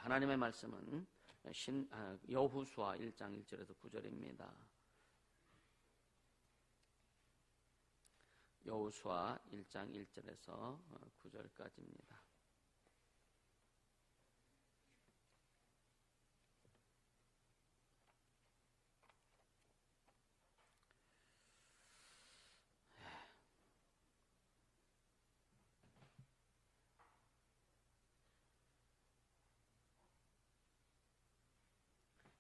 하나님의 말씀은 여호수아 1장 1절에서 9절입니다. 여호수아 1장 1절에서 9절까지입니다.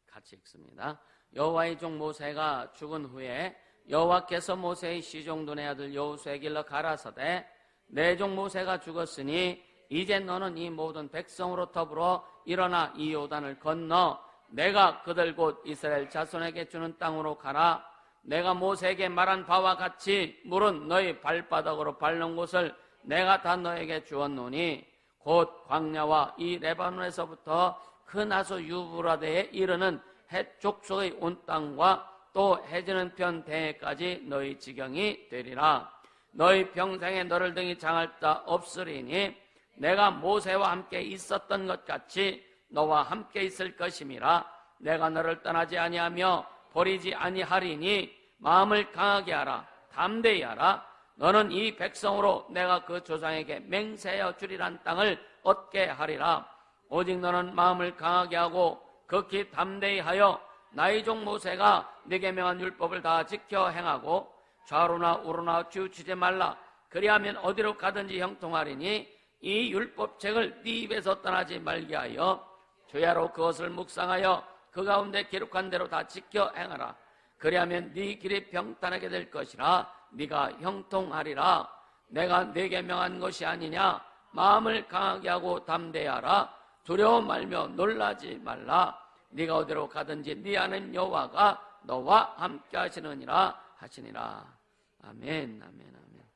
같이 읽습니다. 여호와의 종 모세가 죽은 후에 여호와께서 모세의 시종돈의 아들 여호수아에게 일러 가라사대 내 종 모세가 죽었으니 이제 너는 이 모든 백성으로 더불어 일어나 이 요단을 건너 내가 그들 곧 이스라엘 자손에게 주는 땅으로 가라. 내가 모세에게 말한 바와 같이 물은 너희 발바닥으로 밟는 곳을 내가 다 너에게 주었노니 곧 광야와 이 레바논에서부터 그 나소 유브라데에 이르는 헷 족속의 온 땅과 또 해지는 편 대해까지 너희 지경이 되리라. 너희 평생에 너를 등이 장할 자 없으리니 내가 모세와 함께 있었던 것 같이 너와 함께 있을 것임이라. 내가 너를 떠나지 아니하며 버리지 아니하리니 마음을 강하게 하라. 담대히 하라. 너는 이 백성으로 내가 그 조상에게 맹세하여 주리란 땅을 얻게 하리라. 오직 너는 마음을 강하게 하고 극히 담대히 하여 나의 종 모세가 네게 명한 율법을 다 지켜 행하고 좌로나 우로나 치우치지 말라. 그리하면 어디로 가든지 형통하리니 이 율법책을 네 입에서 떠나지 말게 하여 주야로 그것을 묵상하여 그 가운데 기록한 대로 다 지켜 행하라. 그리하면 네 길이 평탄하게 될 것이라. 네가 형통하리라. 내가 네게 명한 것이 아니냐. 마음을 강하게 하고 담대히 하라. 두려워 말며 놀라지 말라. 네가 어디로 가든지 네 하나님 여호와가 너와 함께 하시느니라 하시니라. 아멘, 아멘, 아멘.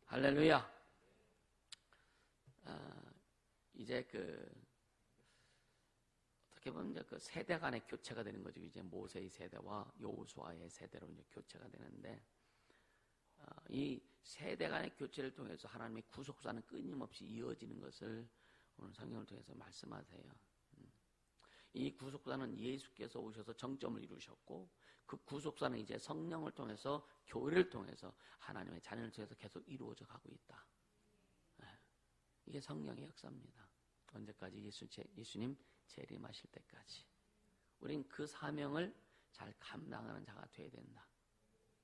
할렐루야. 이제 어떻게 보면 이제 그 세대 간의 교체가 되는 거죠. 이제 모세의 세대와 여호수아의 세대로 이제 교체가 되는데, 이 세대 간의 교체를 통해서 하나님의 구속사는 끊임없이 이어지는 것을 오늘 성경을 통해서 말씀하세요. 이 구속사는 예수께서 오셔서 정점을 이루셨고, 그 구속사는 이제 성령을 통해서 교회를 통해서 하나님의 자녀를 통해서 계속 이루어져 가고 있다. 이게 성령의 역사입니다. 언제까지? 예수님 재림하실 때까지. 우린 그 사명을 잘 감당하는 자가 되어야 된다.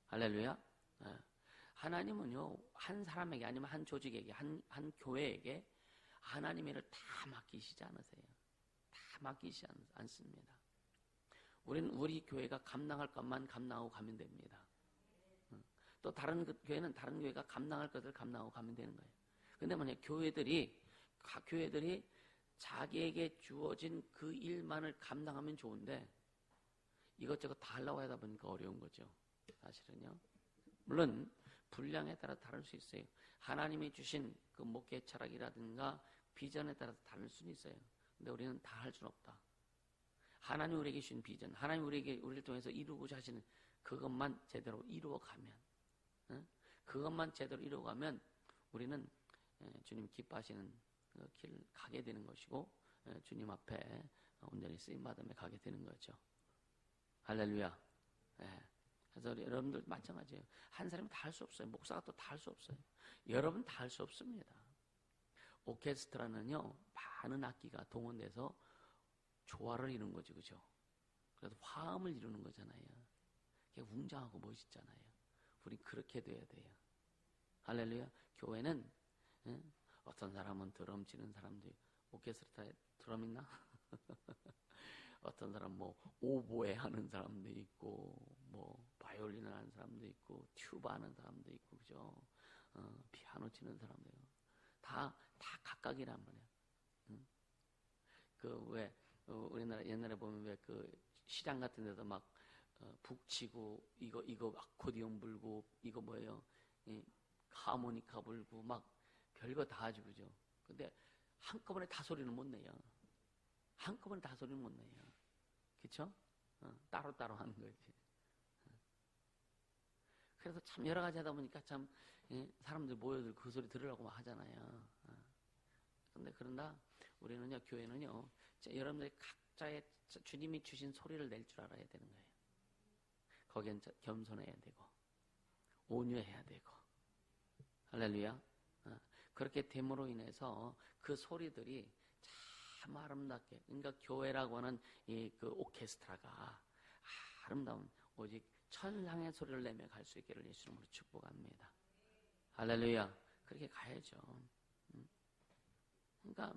할렐루야. 하나님은요, 한 사람에게 아니면 한 조직에게, 한 교회에게 하나님의 일을 다 맡기시지 않으세요. 다 맡기시지 않습니다. 우리는 우리 교회가 감당할 것만 감당하고 가면 됩니다. 또 다른 교회는 다른 교회가 감당할 것을 감당하고 가면 되는 거예요. 근데 만약 각 교회들이 자기에게 주어진 그 일만을 감당하면 좋은데 이것저것 다 하려고 하다 보니까 어려운 거죠. 사실은요. 물론 분량에 따라 다를 수 있어요. 하나님이 주신 그 목회 철학이라든가 비전에 따라서 다를 수는 있어요. 근데 우리는 다 할 수는 없다. 하나님 우리에게 주신 비전, 하나님 우리를 통해서 이루고자 하시는 그것만 제대로 이루어가면, 그것만 제대로 이루어가면 우리는 주님 기뻐하시는 그 길 가게 되는 것이고, 주님 앞에 온전히 쓰임받음에 가게 되는 거죠. 할렐루야. 그래서 여러분들 마찬가지예요. 한 사람이 다 할 수 없어요. 목사가 또 다 할 수 없어요. 여러분 다 할 수 없습니다. 오케스트라는요, 많은 악기가 동원돼서 조화를 이루는 거죠, 그죠? 그래서 화음을 이루는 거잖아요. 그게 웅장하고 멋있잖아요. 우리 그렇게 돼야 돼요. 할렐루야. 교회는 어떤 사람은 드럼 치는 사람도 있고, 오케스트라에 드럼 있나? 어떤 사람 뭐 오보에 하는 사람도 있고, 뭐 바이올린을 하는 사람도 있고, 튜바 하는 사람도 있고, 그죠? 피아노 치는 사람도 있고, 다 각각이란 말이야. 왜 우리나라 옛날에 보면 왜 그 시장 같은 데도 막 북치고 이거 아코디언 불고 이거 뭐예요? 하모니카 불고 막 별거 다 하죠, 그죠? 근데 한꺼번에 다 소리는 못 내요. 한꺼번에 다 소리는 못 내요. 그쵸? 따로따로 하는 거지. 그래서 참 여러 가지 하다 보니까 참 사람들 모여들 그 소리 들으려고 하잖아요. 근데 그러나 우리는요, 교회는요, 여러분들이 각자의 주님이 주신 소리를 낼 줄 알아야 되는 거예요. 거기엔 겸손해야 되고, 온유해야 되고, 할렐루야. 그렇게 됨으로 인해서 그 소리들이 참 아름답게, 그러니까 교회라고 하는 그 오케스트라가 아름다운 오직 천상의 소리를 내며 갈 수 있기를 예수 이름으로 축복합니다. 할렐루야. 그렇게 가야죠. 그러니까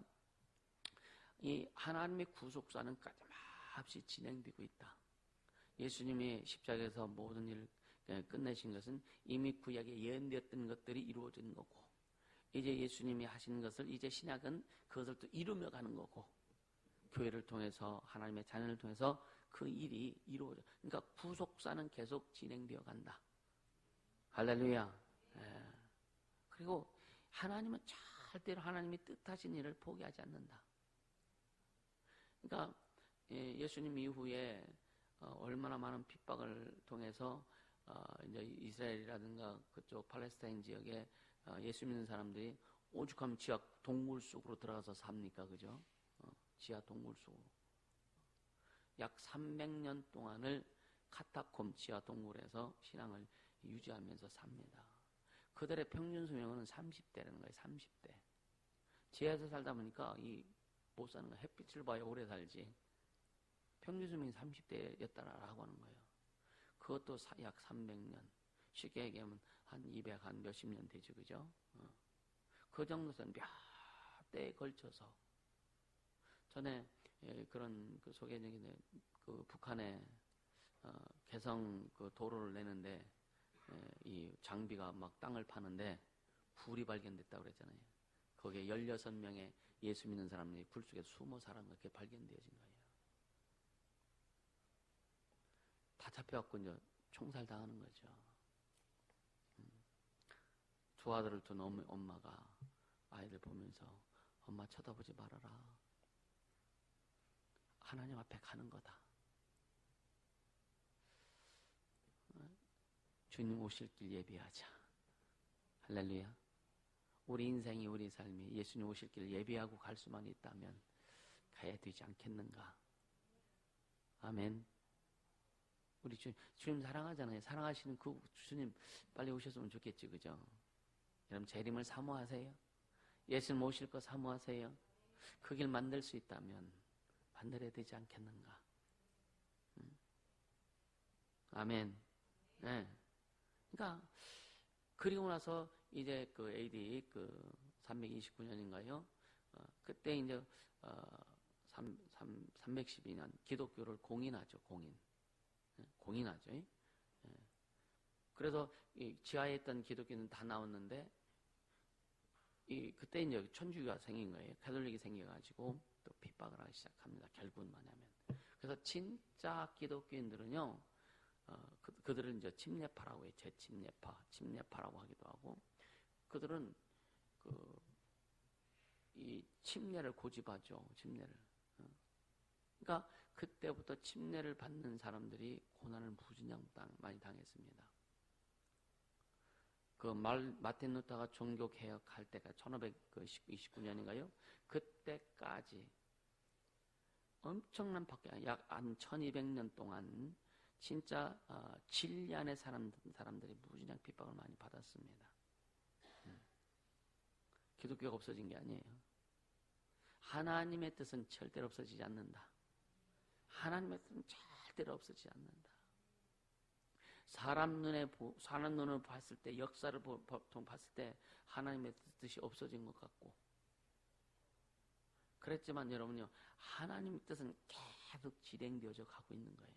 이 하나님의 구속사는 까짐없이 진행되고 있다. 예수님이 십자가에서 모든 일을 끝내신 것은 이미 구약에 예언되었던 것들이 이루어진 거고, 이제 예수님이 하신 것을 이제 신약은 그것을 또 이루며 가는 거고, 교회를 통해서 하나님의 자녀를 통해서 그 일이 이루어져. 그러니까 구속사는 계속 진행되어 간다. 할렐루야. 예. 그리고 하나님은 절대로 하나님이 뜻하신 일을 포기하지 않는다. 그러니까 예수님 이후에 얼마나 많은 핍박을 통해서 이제 이스라엘이라든가 그쪽 팔레스타인 지역에 예수 믿는 사람들이 오죽하면 지하 동굴 속으로 들어가서 삽니까, 그죠? 지하 동굴 속으로 약 300년 동안을 카타콤 지하 동굴에서 신앙을 유지하면서 삽니다. 그들의 평균 수명은 30대라는 거예요. 30대. 지하에서 살다 보니까 못 사는 거예요. 햇빛을 봐야 오래 살지. 평균 수명이 30대였다라고 하는 거예요. 그것도 약 300년. 쉽게 얘기하면 한 200, 한 몇십 년 되죠, 그죠? 그 정도에서는 몇 대에 걸쳐서. 전에 그런 그 소개적인 그 북한에 개성 그 도로를 내는데 이 장비가 막 땅을 파는데 불이 발견됐다고 그랬잖아요. 거기에 16명의 예수 믿는 사람들이 불 속에 숨어 살아는 그렇게 발견되어진 거예요. 다 잡혀갖고 이제 총살 당하는 거죠. 두 아들을 둔 엄마가 아이들 보면서 엄마 쳐다보지 말아라. 하나님 앞에 가는 거다. 주님 오실 길 예비하자. 할렐루야. 우리 인생이, 우리 삶이 예수님 오실 길 예비하고 갈 수만 있다면 가야 되지 않겠는가. 아멘. 우리 주님 사랑하잖아요. 사랑하시는 그 주님 빨리 오셨으면 좋겠지, 그죠? 여러분 재림을 사모하세요? 예수님 오실 거 사모하세요? 그 길 만들 수 있다면 만들어야 되지 않겠는가. 아멘. 네. 그러니까 그리고 나서 이제 그 AD 그 329년인가요? 그때 이제 312년 기독교를 공인하죠. 공인하죠. 그래서 이 지하에 있던 기독교는 다 나왔는데 그때 이제 천주교가 생긴 거예요. 가톨릭이 생겨가지고 또 핍박을 하기 시작합니다. 결국은 뭐냐면 그래서 진짜 기독교인들은요, 그들은 이제 침례파라고 해요. 침례파라고 하기도 하고, 그들은 이 침례를 고집하죠. 침례를. 그러니까 그때부터 침례를 받는 사람들이 고난을 무진장 많이 당했습니다. 마틴 루터가 종교 개혁할 때가 1529년인가요? 그때까지 엄청난 약 한 1200년 동안 진짜 진리 안의 사람들이 무진장 핍박을 많이 받았습니다. 기독교가 없어진 게 아니에요. 하나님의 뜻은 절대로 없어지지 않는다. 하나님의 뜻은 절대로 없어지지 않는다. 사람 눈으로 봤을 때, 역사를 보통 봤을 때 하나님의 뜻이 없어진 것 같고, 그랬지만 여러분요, 하나님의 뜻은 계속 진행되어져 가고 있는 거예요.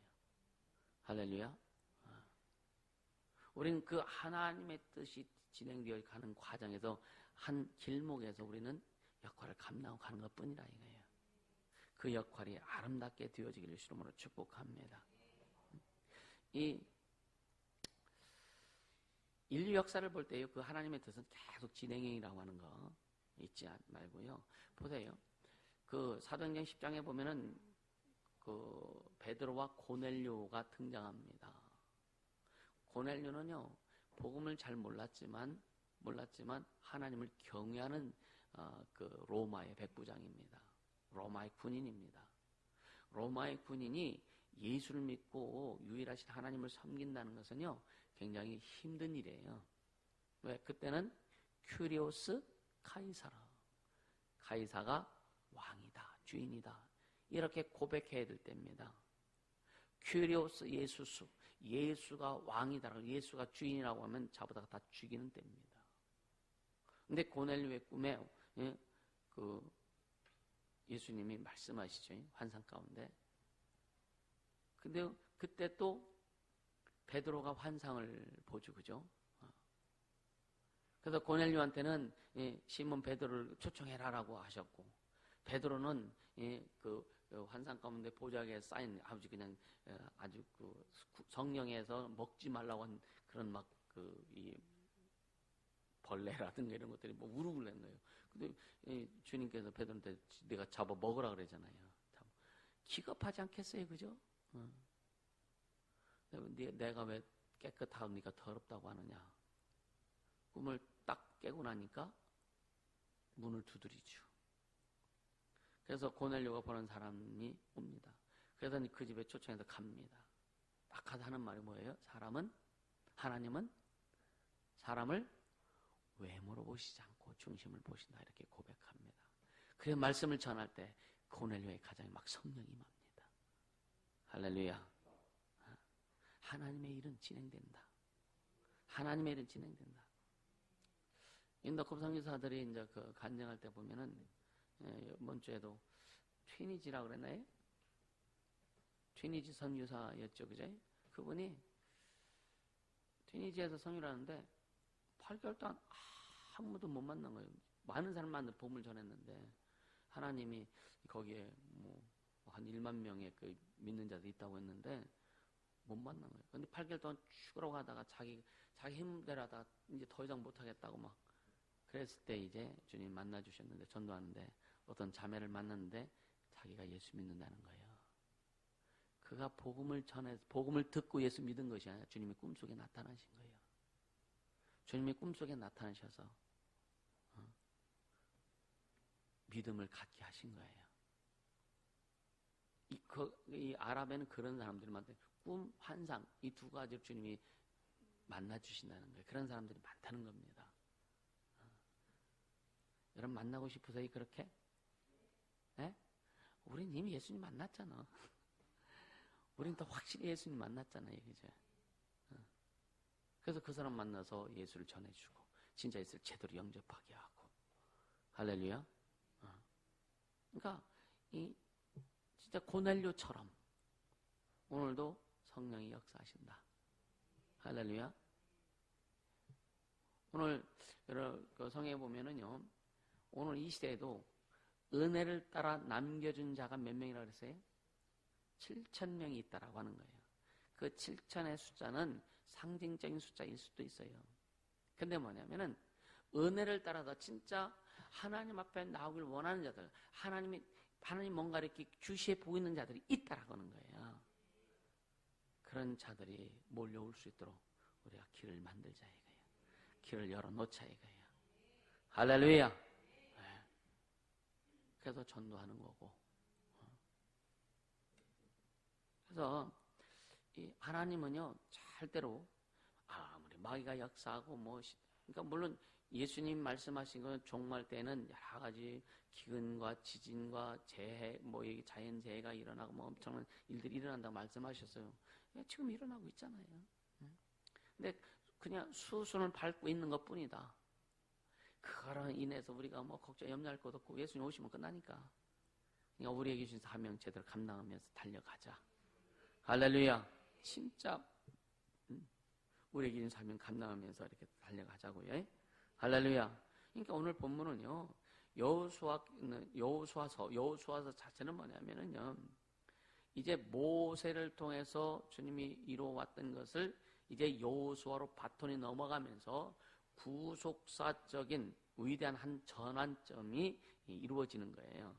할렐루야. 우리는 그 하나님의 뜻이 진행되어 가는 과정에서 한 길목에서 우리는 역할을 감당하고 가는 것 뿐이라 이거예요. 그 역할이 아름답게 되어지기를 주름으로 축복합니다. 이 인류 역사를 볼 때요, 그 하나님의 뜻은 계속 진행형이라고 하는 거 잊지 말고요. 보세요. 그 사도행전 10장에 보면은 그 베드로와 고넬료가 등장합니다. 고넬료는요, 복음을 잘 몰랐지만 하나님을 경외하는 그 로마의 백부장입니다. 로마의 군인입니다. 로마의 군인이 예수를 믿고 유일하신 하나님을 섬긴다는 것은요, 굉장히 힘든 일이에요. 왜? 그때는 큐리오스 카이사라. 카이사가 왕이다, 주인이다. 이렇게 고백해야 될 때입니다. 큐리오스 예수수. 예수가 왕이다, 예수가 주인이라고 하면 자보다가 다 죽이는 때입니다. 근데 고넬료의 꿈에 예수님이 말씀하시죠. 환상 가운데. 근데 그때 또 베드로가 환상을 보죠. 그죠? 그래서 고넬료한테는 시몬 베드로를 초청해라라고 하셨고, 베드로는 그 환상 가운데 보좌에 쌓인 아주 그냥 아주 그 성령에서 먹지 말라고 한 그런 막 이 벌레라든가 이런 것들이 뭐 우르르 낸 거예요. 근데 주님께서 베드로한테 내가 잡아 먹으라 그러잖아요. 기겁하지 않겠어요, 그죠? 내가 왜 깨끗하니까 더럽다고 하느냐? 꿈을 딱 깨고 나니까 문을 두드리죠. 그래서 고넬료가 보는 사람이 옵니다. 그래서 그 집에 초청해서 갑니다. 딱 가서 하는 말이 뭐예요? 하나님은 사람을 외모로 보시지 않고 중심을 보신다, 이렇게 고백합니다. 그래서 말씀을 전할 때 고넬료의 가정에 막 성령이 임합니다. 할렐루야. 하나님의 일은 진행된다. 하나님의 일은 진행된다. 인도컵 선교사들이 이제 그 간증할 때 보면은, 이번 주에도 트위니지라고 그랬나요? 트위니지 선교사였죠, 그죠? 그분이 트위니지에서 선교를 하는데 8개월 동안 아무도 못 만난 거예요. 많은 사람한테 복음을 전했는데 하나님이 거기에 뭐 한 1만 명의 그 믿는 자들이 있다고 했는데 못 만난 거예요. 근데 8개월 동안 죽으라고 하다가 자기 힘대로 하다가 이제 더 이상 못 하겠다고 막 그랬을 때 이제 주님 만나 주셨는데, 전도하는데 어떤 자매를 만났는데 자기가 예수 믿는다는 거예요. 그가 복음을 듣고 예수 믿은 것이 아니라 주님이 꿈속에 나타나신 거예요. 주님이 꿈속에 나타나셔서 믿음을 갖게 하신 거예요. 이 아랍에는 그런 사람들이 많대요. 꿈, 환상, 이 두 가지를 주님이 만나 주신다는 거예요. 그런 사람들이 많다는 겁니다. 여러분 만나고 싶으세요, 그렇게? 네? 우린 이미 예수님 만났잖아. 우린 더 확실히 예수님 만났잖아요, 그죠? 그래서 그 사람 만나서 예수를 전해주고 진짜 예수를 제대로 영접하게 하고. 할렐루야. 그러니까 진짜 고넬료처럼 오늘도 성령이 역사하신다. 할렐루야. 오늘 그 성경에 보면은요, 오늘 이 시대에도 은혜를 따라 남겨준 자가 몇 명이라고 그랬어요? 7,000명이 있다라고 하는 거예요. 그 7,000의 숫자는 상징적인 숫자일 수도 있어요. 근데 뭐냐면은 은혜를 따라서 진짜 하나님 앞에 나오길 원하는 자들, 하나님 뭔가 이렇게 주시해 보고 있는 자들이 있다라고 하는 거예요. 그런 자들이 몰려올 수 있도록 우리가 길을 만들자 이거예요. 길을 열어놓자 이거예요. 할렐루야. 네. 그래서 전도하는 거고. 그래서 이 하나님은요, 절대로 아무리 마귀가 역사하고 그러니까 물론 예수님 말씀하신 건 종말 때는 여러 가지 기근과 지진과 재해, 자연재해가 일어나고 엄청난 일들이 일어난다고 말씀하셨어요. 지금 일어나고 있잖아요. 근데 그냥 수순을 밟고 있는 것 뿐이다. 그거로 인해서 우리가 걱정, 염려할 것도 없고 예수님 오시면 끝나니까. 그러니까 우리에게 주신 사명 제대로 감당하면서 달려가자. 할렐루야. 진짜 우리에게 주신 사명 감당하면서 이렇게 달려가자고요. 할렐루야. 그러니까 오늘 본문은요, 여호수아서 자체는 뭐냐면은요, 이제 모세를 통해서 주님이 이루어왔던 것을 이제 여호수아로 바톤이 넘어가면서 구속사적인 위대한 한 전환점이 이루어지는 거예요.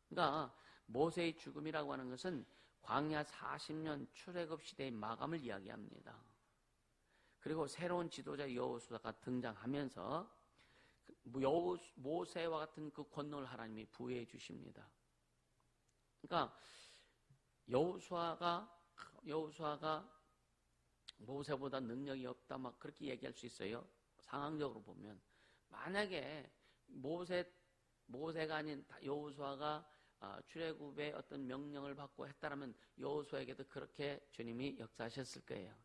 그러니까 모세의 죽음이라고 하는 것은 광야 40년 출애굽 시대의 마감을 이야기합니다. 그리고 새로운 지도자 여호수아가 등장하면서 모세와 같은 그 권능을 하나님이 부여해 주십니다. 그러니까 여호수아가 모세보다 능력이 없다 막 그렇게 얘기할 수 있어요. 상황적으로 보면 만약에 모세가 아닌 여호수아가 출애굽의 어떤 명령을 받고 했다라면 여호수아에게도 그렇게 주님이 역사하셨을 거예요.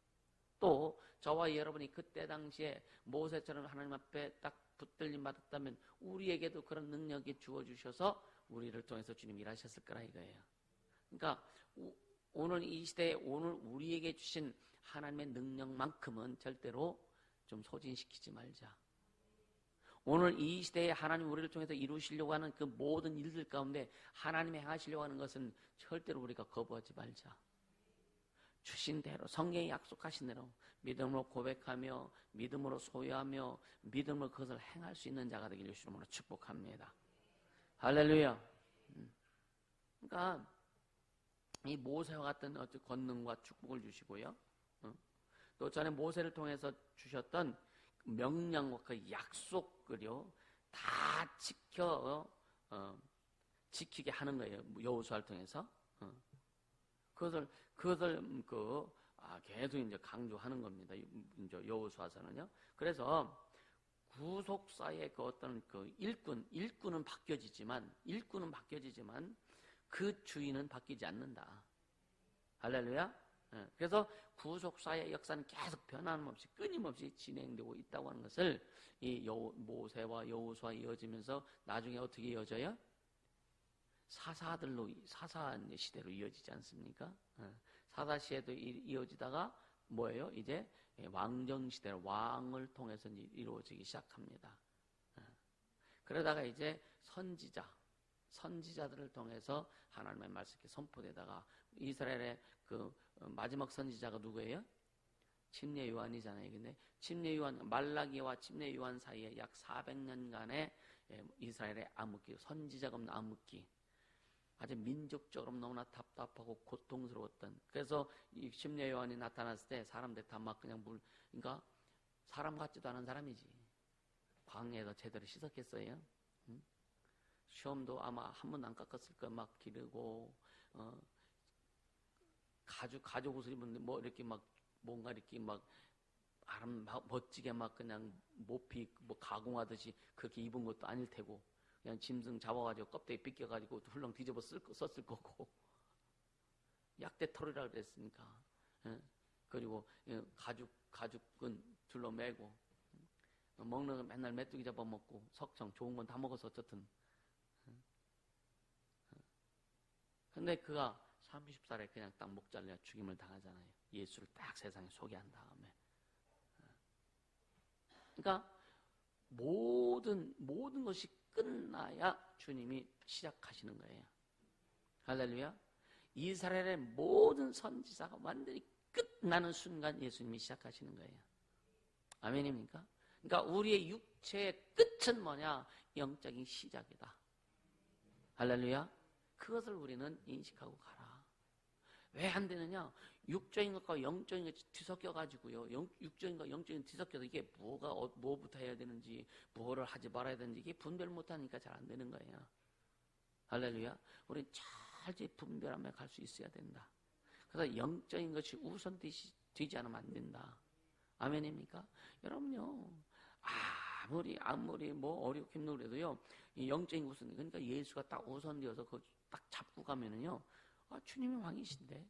또 저와 여러분이 그때 당시에 모세처럼 하나님 앞에 딱 붙들림 받았다면 우리에게도 그런 능력이 주어주셔서 우리를 통해서 주님이 일하셨을 거라 이거예요. 그러니까 오늘 이 시대에 오늘 우리에게 주신 하나님의 능력만큼은 절대로 좀 소진시키지 말자. 오늘 이 시대에 하나님 우리를 통해서 이루시려고 하는 그 모든 일들 가운데 하나님이 행하시려고 하는 것은 절대로 우리가 거부하지 말자. 주신 대로 성경이 약속하신 대로 믿음으로 고백하며 믿음으로 소유하며 믿음으로 그것을 행할 수 있는 자가 되기를 주님으로 축복합니다. 할렐루야. 그러니까 이 모세와 같은 어떤 권능과 축복을 주시고요. 또 전에 모세를 통해서 주셨던 명령과 그 약속을요 다 지키게 하는 거예요. 여호수아를 통해서 그것을 계속 이제 강조하는 겁니다. 이제 여호수아서는요. 그래서 구속사의 그 어떤 그 일꾼은 바뀌어지지만 그 주인은 바뀌지 않는다. 할렐루야. 그래서 구속사의 역사는 계속 변함없이 끊임없이 진행되고 있다고 하는 것을 이 모세와 여호수아 이어지면서 나중에 어떻게 이어져요? 사사 시대로 이어지지 않습니까? 사사 시대도 이어지다가 뭐예요? 이제 왕정 시대로 왕을 통해서 이제 이루어지기 시작합니다. 그러다가 이제 선지자들을 통해서 하나님의 말씀이 선포되다가 이스라엘의 그 마지막 선지자가 누구예요? 침례 요한이잖아요. 근데 침례 요한 말라기와 침례 요한 사이에 약 400년간의 이스라엘의 암흑기, 선지자가 없는 암흑기, 아주 민족적으로 너무나 답답하고 고통스러웠던. 그래서 이 침례 요한이 나타났을 때 사람들 다 막 그냥 그러니까 사람 같지도 않은 사람이지. 광야에서 제대로 씻었겠어요? 응? 시험도 아마 한 번도 안 깎았을 거야. 막 기르고 가죽 옷을 입었는데 뭐 이렇게 막 뭔가 이렇게 막 멋지게 막 그냥 모피 뭐 가공하듯이 그렇게 입은 것도 아닐 테고 그냥 짐승 잡아가지고 껍데기 빗겨가지고 훌렁 뒤집어 썼을 거고 약대 털이라 그랬으니까. 그리고 가죽은 둘러매고 먹는 거 맨날 메뚜기 잡아먹고 석청 좋은 건 다 먹어서 어쨌든. 근데 그가 30살에 그냥 딱 목 잘려 죽임을 당하잖아요. 예수를 딱 세상에 소개한 다음에. 그러니까 모든 것이 끝나야 주님이 시작하시는 거예요. 할렐루야. 이스라엘의 모든 선지자가 완전히 끝나는 순간 예수님이 시작하시는 거예요. 아멘입니까? 그러니까 우리의 육체의 끝은 뭐냐? 영적인 시작이다. 할렐루야. 그것을 우리는 인식하고 가라. 왜 안 되느냐? 육적인 것과 영적인 것이 뒤섞여가지고요. 육적인 것과 영적인 뒤섞여서 이게 뭐부터 해야 되는지, 뭐를 하지 말아야 되는지, 이게 분별 못하니까 잘 안 되는 거예요. 할렐루야. 우리는 잘 분별하며 갈 수 있어야 된다. 그래서 영적인 것이 우선되지 않으면 안 된다. 아멘입니까? 여러분요, 아무리 뭐 어렵고 힘들어도요, 이 영적인 우선, 그러니까 예수가 딱 우선되어서 그거 딱 잡고 가면은요, 주님이 왕이신데,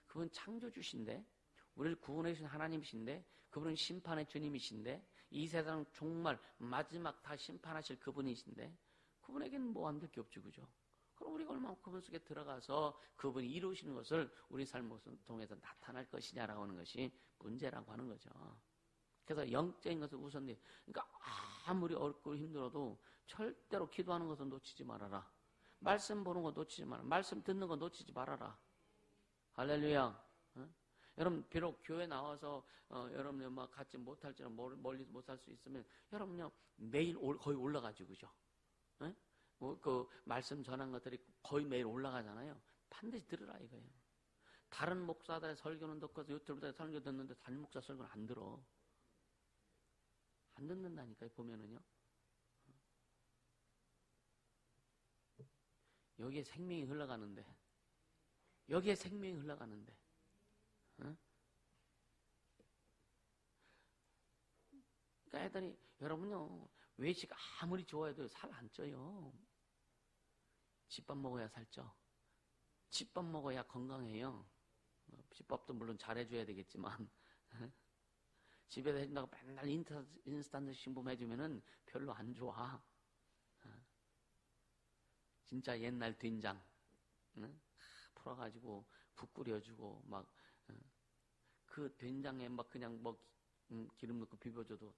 그분 창조주신데, 우리를 구원해 주신 하나님이신데, 그분은 심판의 주님이신데, 이 세상 정말 마지막 다 심판하실 그분이신데, 그분에게는 뭐 안 될 게 없죠, 그죠? 그럼 우리가 얼마나 그분 속에 들어가서 그분이 이루시는 것을 우리 삶을 통해서 나타날 것이냐라고 하는 것이 문제라고 하는 거죠. 그래서 영적인 것을 우선해. 그러니까 아무리 어렵고 힘들어도 절대로 기도하는 것은 놓치지 말아라. 말씀 보는 거 놓치지 말아라. 말씀 듣는 거 놓치지 말아라. 할렐루야. 여러분 비록 교회 나와서 여러분이 막 같이 못할지는 멀리 못 살 수 있으면 여러분요 매일 거의 올라가죠, 그죠? 그 말씀 전한 것들이 거의 매일 올라가잖아요. 반드시 들으라 이거예요. 다른 목사들의 설교는 듣고 유튜브에 설교 듣는데 다른 목사 설교는 안 들어. 안 듣는다니까요, 보면은요. 여기에 생명이 흘러가는데, 여기에 생명이 흘러가는데, 어? 그러니까 애들이, 여러분요, 외식 아무리 좋아해도 살 안 쪄요. 집밥 먹어야 살쪄. 집밥 먹어야 건강해요. 집밥도 물론 잘해줘야 되겠지만, 집에서 해준다고 맨날 인스턴트 신품 해주면은 별로 안 좋아. 진짜 옛날 된장, 풀어가지고 국 끓여주고, 막, 그 된장에 막 그냥 뭐, 기름 넣고 비벼줘도,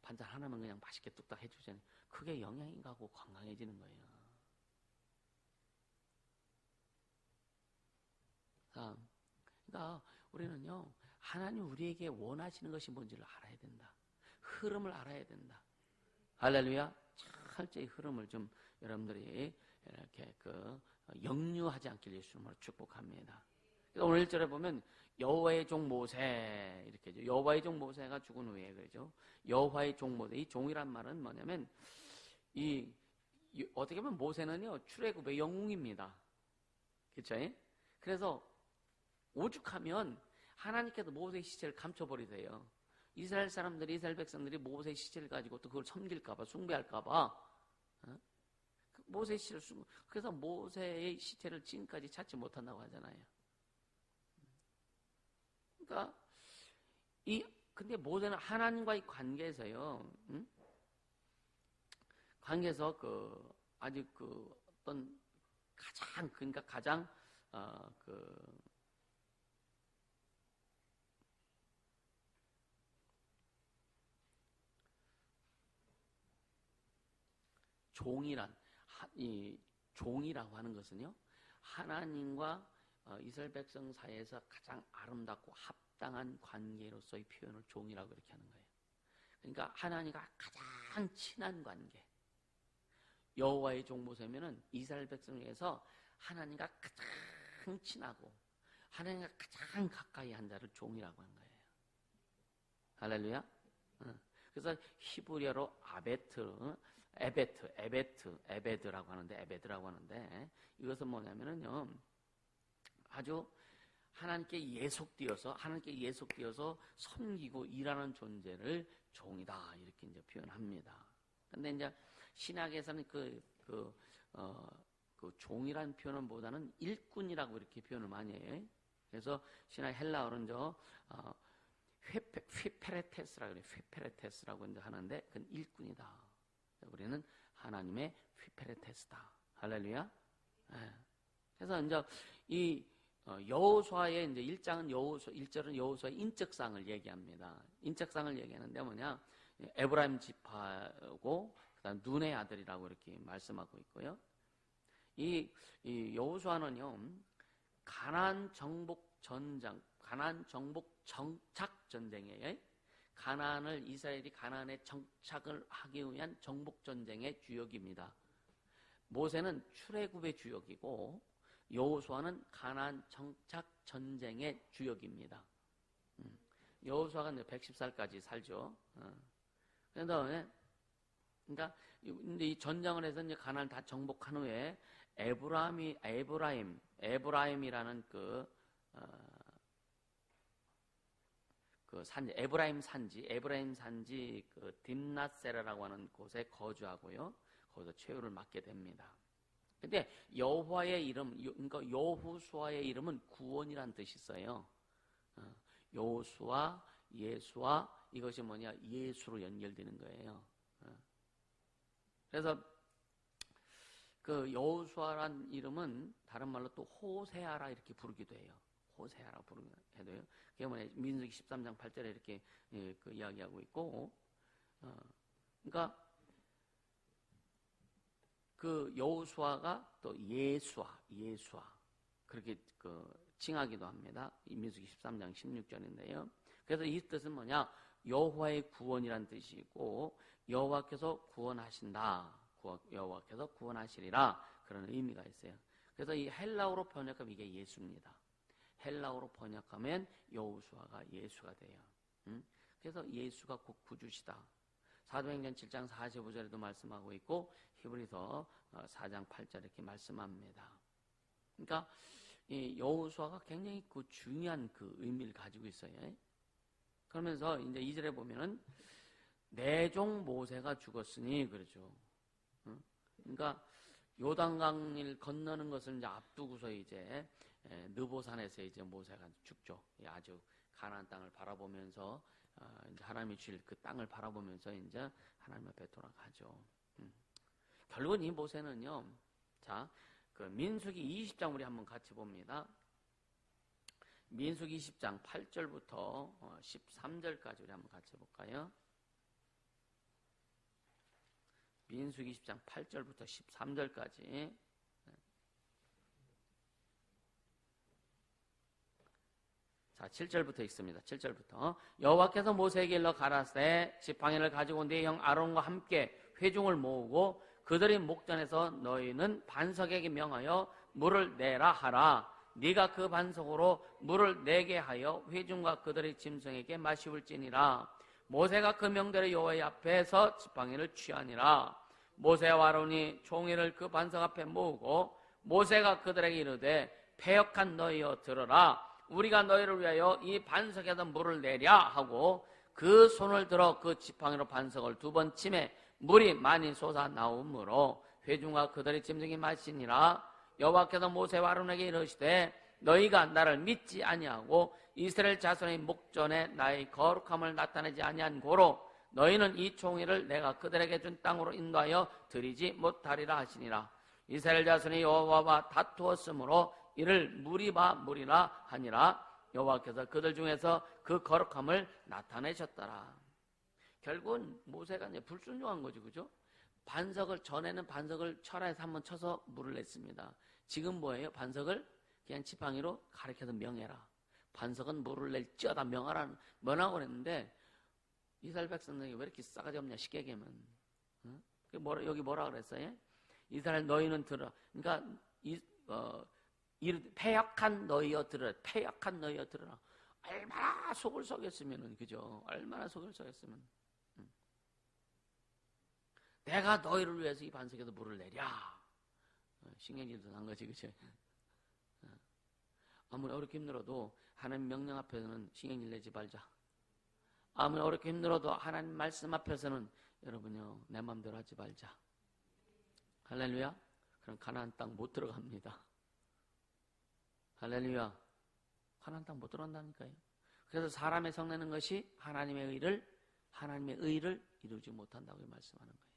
반찬 하나만 그냥 맛있게 뚝딱 해주잖아요. 그게 영양이 가고 건강해지는 거예요. 그러니까 우리는요, 하나님 우리에게 원하시는 것이 뭔지를 알아야 된다. 흐름을 알아야 된다. 할렐루야. 철저히 흐름을 좀 여러분들이 이렇게 역류하지 않길 예수님으로 축복합니다. 오늘 1절에 보면 여호와의 종 모세 이렇게 여호와의 종 모세가 죽은 후에 그러죠. 여호와의 종 모세. 이 종이란 말은 뭐냐면 어떻게 보면 모세는요 출애굽의 영웅입니다. 그렇죠? 그래서 오죽하면 하나님께서 모세의 시체를 감춰버리세요. 이스라엘 사람들이, 이스라엘 백성들이 모세의 시체를 가지고 또 그걸 섬길까봐, 숭배할까봐, 모세의 시체를 그래서 모세의 시체를 지금까지 찾지 못한다고 하잖아요. 그러니까, 근데 모세는 하나님과의 관계에서요, 관계에서 아직 어떤 그러니까 가장, 종이라고 하는 것은요, 하나님과 이스라엘 백성 사이에서 가장 아름답고 합당한 관계로서의 표현을 종이라고 이렇게 하는 거예요. 그러니까 하나님과 가장 친한 관계. 여호와의 종 모세면은 이스라엘 백성 중에서 하나님과 가장 친하고 하나님과 가장 가까이 한 자를 종이라고 한 거예요. 할렐루야. 그래서 히브리어로 에베드라고 하는데 이것은 뭐냐면은요 아주 하나님께 예속되어서 섬기고 일하는 존재를 종이다 이렇게 이제 표현합니다. 근데 이제 신약에서는 그 종이라는 표현보다는 일꾼이라고 이렇게 표현을 많이 해요. 그래서 신약 헬라어는 휘페레테스라고 그래요. 휘페레테스라고 이제 하는데 그건 일꾼이다. 우리는 하나님의 휘페레테스다. 할렐루야. 네. 그래서 이제 이 여호수아의 이제 1절은 여호수아의 인적상을 얘기합니다. 인적상을 얘기하는데 뭐냐? 에브라임 지파고 그다음 눈의 아들이라고 이렇게 말씀하고 있고요. 이 여호수아는요. 가나안 정복 정착 전쟁에 이스라엘이 가나안에 정착을 하기 위한 정복 전쟁의 주역입니다. 모세는 출애굽의 주역이고 여호수아는 가나안 정착 전쟁의 주역입니다. 여호수아가 110살까지 살죠. 그런데 그러니까 이 전쟁을 해서 이제 가나안을 다 정복한 후에 에브라임이라는 에브라임 산지 딥낫세라라고 하는 곳에 거주하고요. 거기서 최후를 맞게 됩니다. 근데 여호와의 이름, 그러니까 여호수아의 이름은 구원이란 뜻이 있어요. 여호수아, 예수아 이것이 뭐냐? 예수로 연결되는 거예요. 그래서 그 여호수아란 이름은 다른 말로 또 호세아라 이렇게 부르기도 해요. 호세아라고 부르기도 해도요. 그게 뭐냐? 민수기 13장 8절에 이렇게 이야기하고 있고, 그러니까 그 여호수아가 또 예수아 그렇게 칭하기도 합니다. 민수기 13장 16절인데요. 그래서 이 뜻은 뭐냐? 여호와의 구원이란 뜻이고 여호와께서 구원하신다. 여호와께서 구원하시리라 그런 의미가 있어요. 그래서 이 헬라어로 번역하면 이게 예수입니다. 헬라어로 번역하면 여호수아가 예수가 돼요. 그래서 예수가 곧 구주시다. 사도행전 7장 45절에도 말씀하고 있고 히브리서 4장 8절 이렇게 말씀합니다. 그러니까 이 여호수아가 굉장히 그 중요한 그 의미를 가지고 있어요. 그러면서 이제 2절에 보면은 내 종 모세가 죽었으니 그러죠. 그러니까 요단강을 건너는 것을 이제 앞두고서 이제 느보산에서 이제 모세가 죽죠. 아주 가나안 땅을 바라보면서 이제 하나님이 주실 그 땅을 바라보면서 이제 하나님 앞에 돌아가죠. 결국은 이 모세는요. 자, 그 민수기 20장 우리 한번 같이 봅니다. 민수기 20장 8절부터 13절까지 우리 한번 같이 볼까요? 민수기 20장 8절부터 13절까지. 자, 7절부터 읽습니다. 7절부터 여호와께서 모세에게 일러 가라사대 지팡이를 가지고 네 형 아론과 함께 회중을 모으고 그들의 목전에서 너희는 반석에게 명하여 물을 내라 하라. 네가 그 반석으로 물을 내게 하여 회중과 그들의 짐승에게 마시울지니라. 모세가 그 명대로 여호와의 앞에서 지팡이를 취하니라. 모세와 아론이 종이를 그 반석 앞에 모으고 모세가 그들에게 이르되 패역한 너희여 들으라. 우리가 너희를 위하여 이 반석에다 물을 내랴 하고 그 손을 들어 그 지팡이로 반석을 2번 치매 물이 많이 솟아나오므로 회중과 그들의 짐승이 마시니라. 여호와께서 모세와 아론에게 이르시되 너희가 나를 믿지 아니하고 이스라엘 자손의 목전에 나의 거룩함을 나타내지 아니한 고로 너희는 이 종이를 내가 그들에게 준 땅으로 인도하여 드리지 못하리라 하시니라. 이스라엘 자손이 여호와와 다투었으므로 이를 무리바 무리라 하니라. 여호와께서 그들 중에서 그 거룩함을 나타내셨더라. 결국은 모세가 이제 불순종한 거죠, 그죠? 전에는 반석을 철화해서 한번 쳐서 물을 냈습니다. 지금 뭐예요? 반석을 그냥 지팡이로 가리켜서 명해라. 반석은 물을 낼지어다 명하라는 뭐라고 그랬는데 이스라엘 백성들이 왜 이렇게 싸가지 없냐 쉽게 얘기하면. 여기 뭐라 그랬어요? 이스라엘 너희는 들어. 그러니까 패역한 너희여 들으라. 패역한 너희여 들으라. 얼마나 속을 썩였으면은 그죠? 얼마나 속을 썩였으면. 내가 너희를 위해서 이 반석에서 물을 내랴. 신경질도 난 거지, 그치? 아무리 어렵게 힘들어도 하나님 명령 앞에서는 신경질 내지 말자. 아무리 어렵게 힘들어도 하나님 말씀 앞에서는 여러분요 내 마음대로 하지 말자. 할렐루야. 그럼 가나안 땅 못 들어갑니다. 할렐루야. 가나안 땅 못 들어간다니까요. 그래서 사람의 성내는 것이 하나님의 의를 이루지 못한다고 말씀하는 거예요.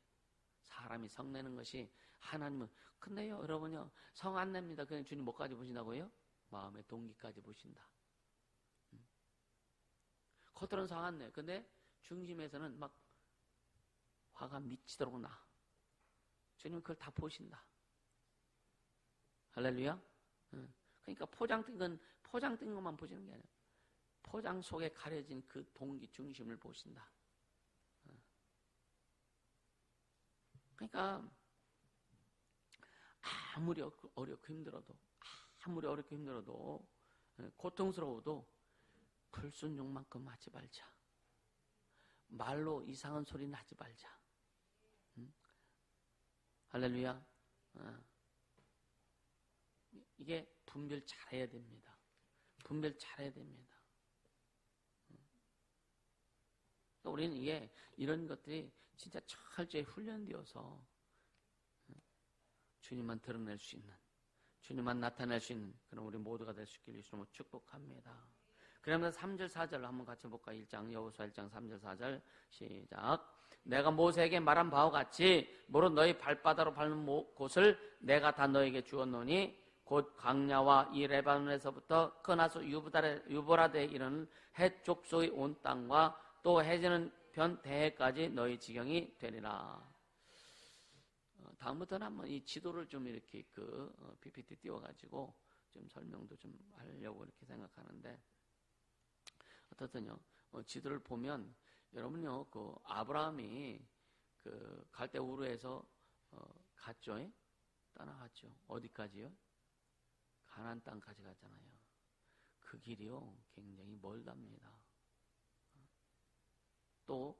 사람이 성내는 것이 하나님은. 근데요 여러분요 성 안 냅니다. 그냥 주님 뭐까지 보신다고요? 마음의 동기까지 보신다. 겉으로는 성 안 내요. 근데 중심에서는 막 화가 미치도록 나. 주님은 그걸 다 보신다. 할렐루야. 그러니까 포장된 것만 보시는 게 아니라 포장 속에 가려진 그 동기 중심을 보신다. 그러니까 아무리 어렵고 힘들어도 고통스러워도 불순종만큼 하지 말자. 말로 이상한 소리는 하지 말자. 할렐루야. 이게 분별 잘해야 됩니다. 분별 잘해야 됩니다. 우리는 이런 것들이 진짜 철저히 훈련되어서 주님만 드러낼 수 있는, 주님만 나타낼 수 있는 그런 우리 모두가 될 수 있기를 주님으로 축복합니다. 그러면 3절 4절로 한번 같이 볼까요? 여호수아 1장 3절 4절 시작. 내가 모세에게 말한 바와 같이 무릇 너희 발바닥으로 밟는 곳을 내가 다 너에게 주었노니 곧 강야와 이 레바논에서부터 크나수 유브라데에 이르는 헷 족속의 온 땅과 또 해지는 변 대해까지 너희 지경이 되리라. 다음부터는 한번 이 지도를 좀 이렇게 PPT 띄워가지고 좀 설명도 좀 하려고 이렇게 생각하는데 어떻든요. 지도를 보면 여러분요 아브라함이 갈대 우르에서 갔죠. 떠나갔죠. 어디까지요? 가나안 땅까지 갔잖아요. 그 길이요 굉장히 멀답니다. 또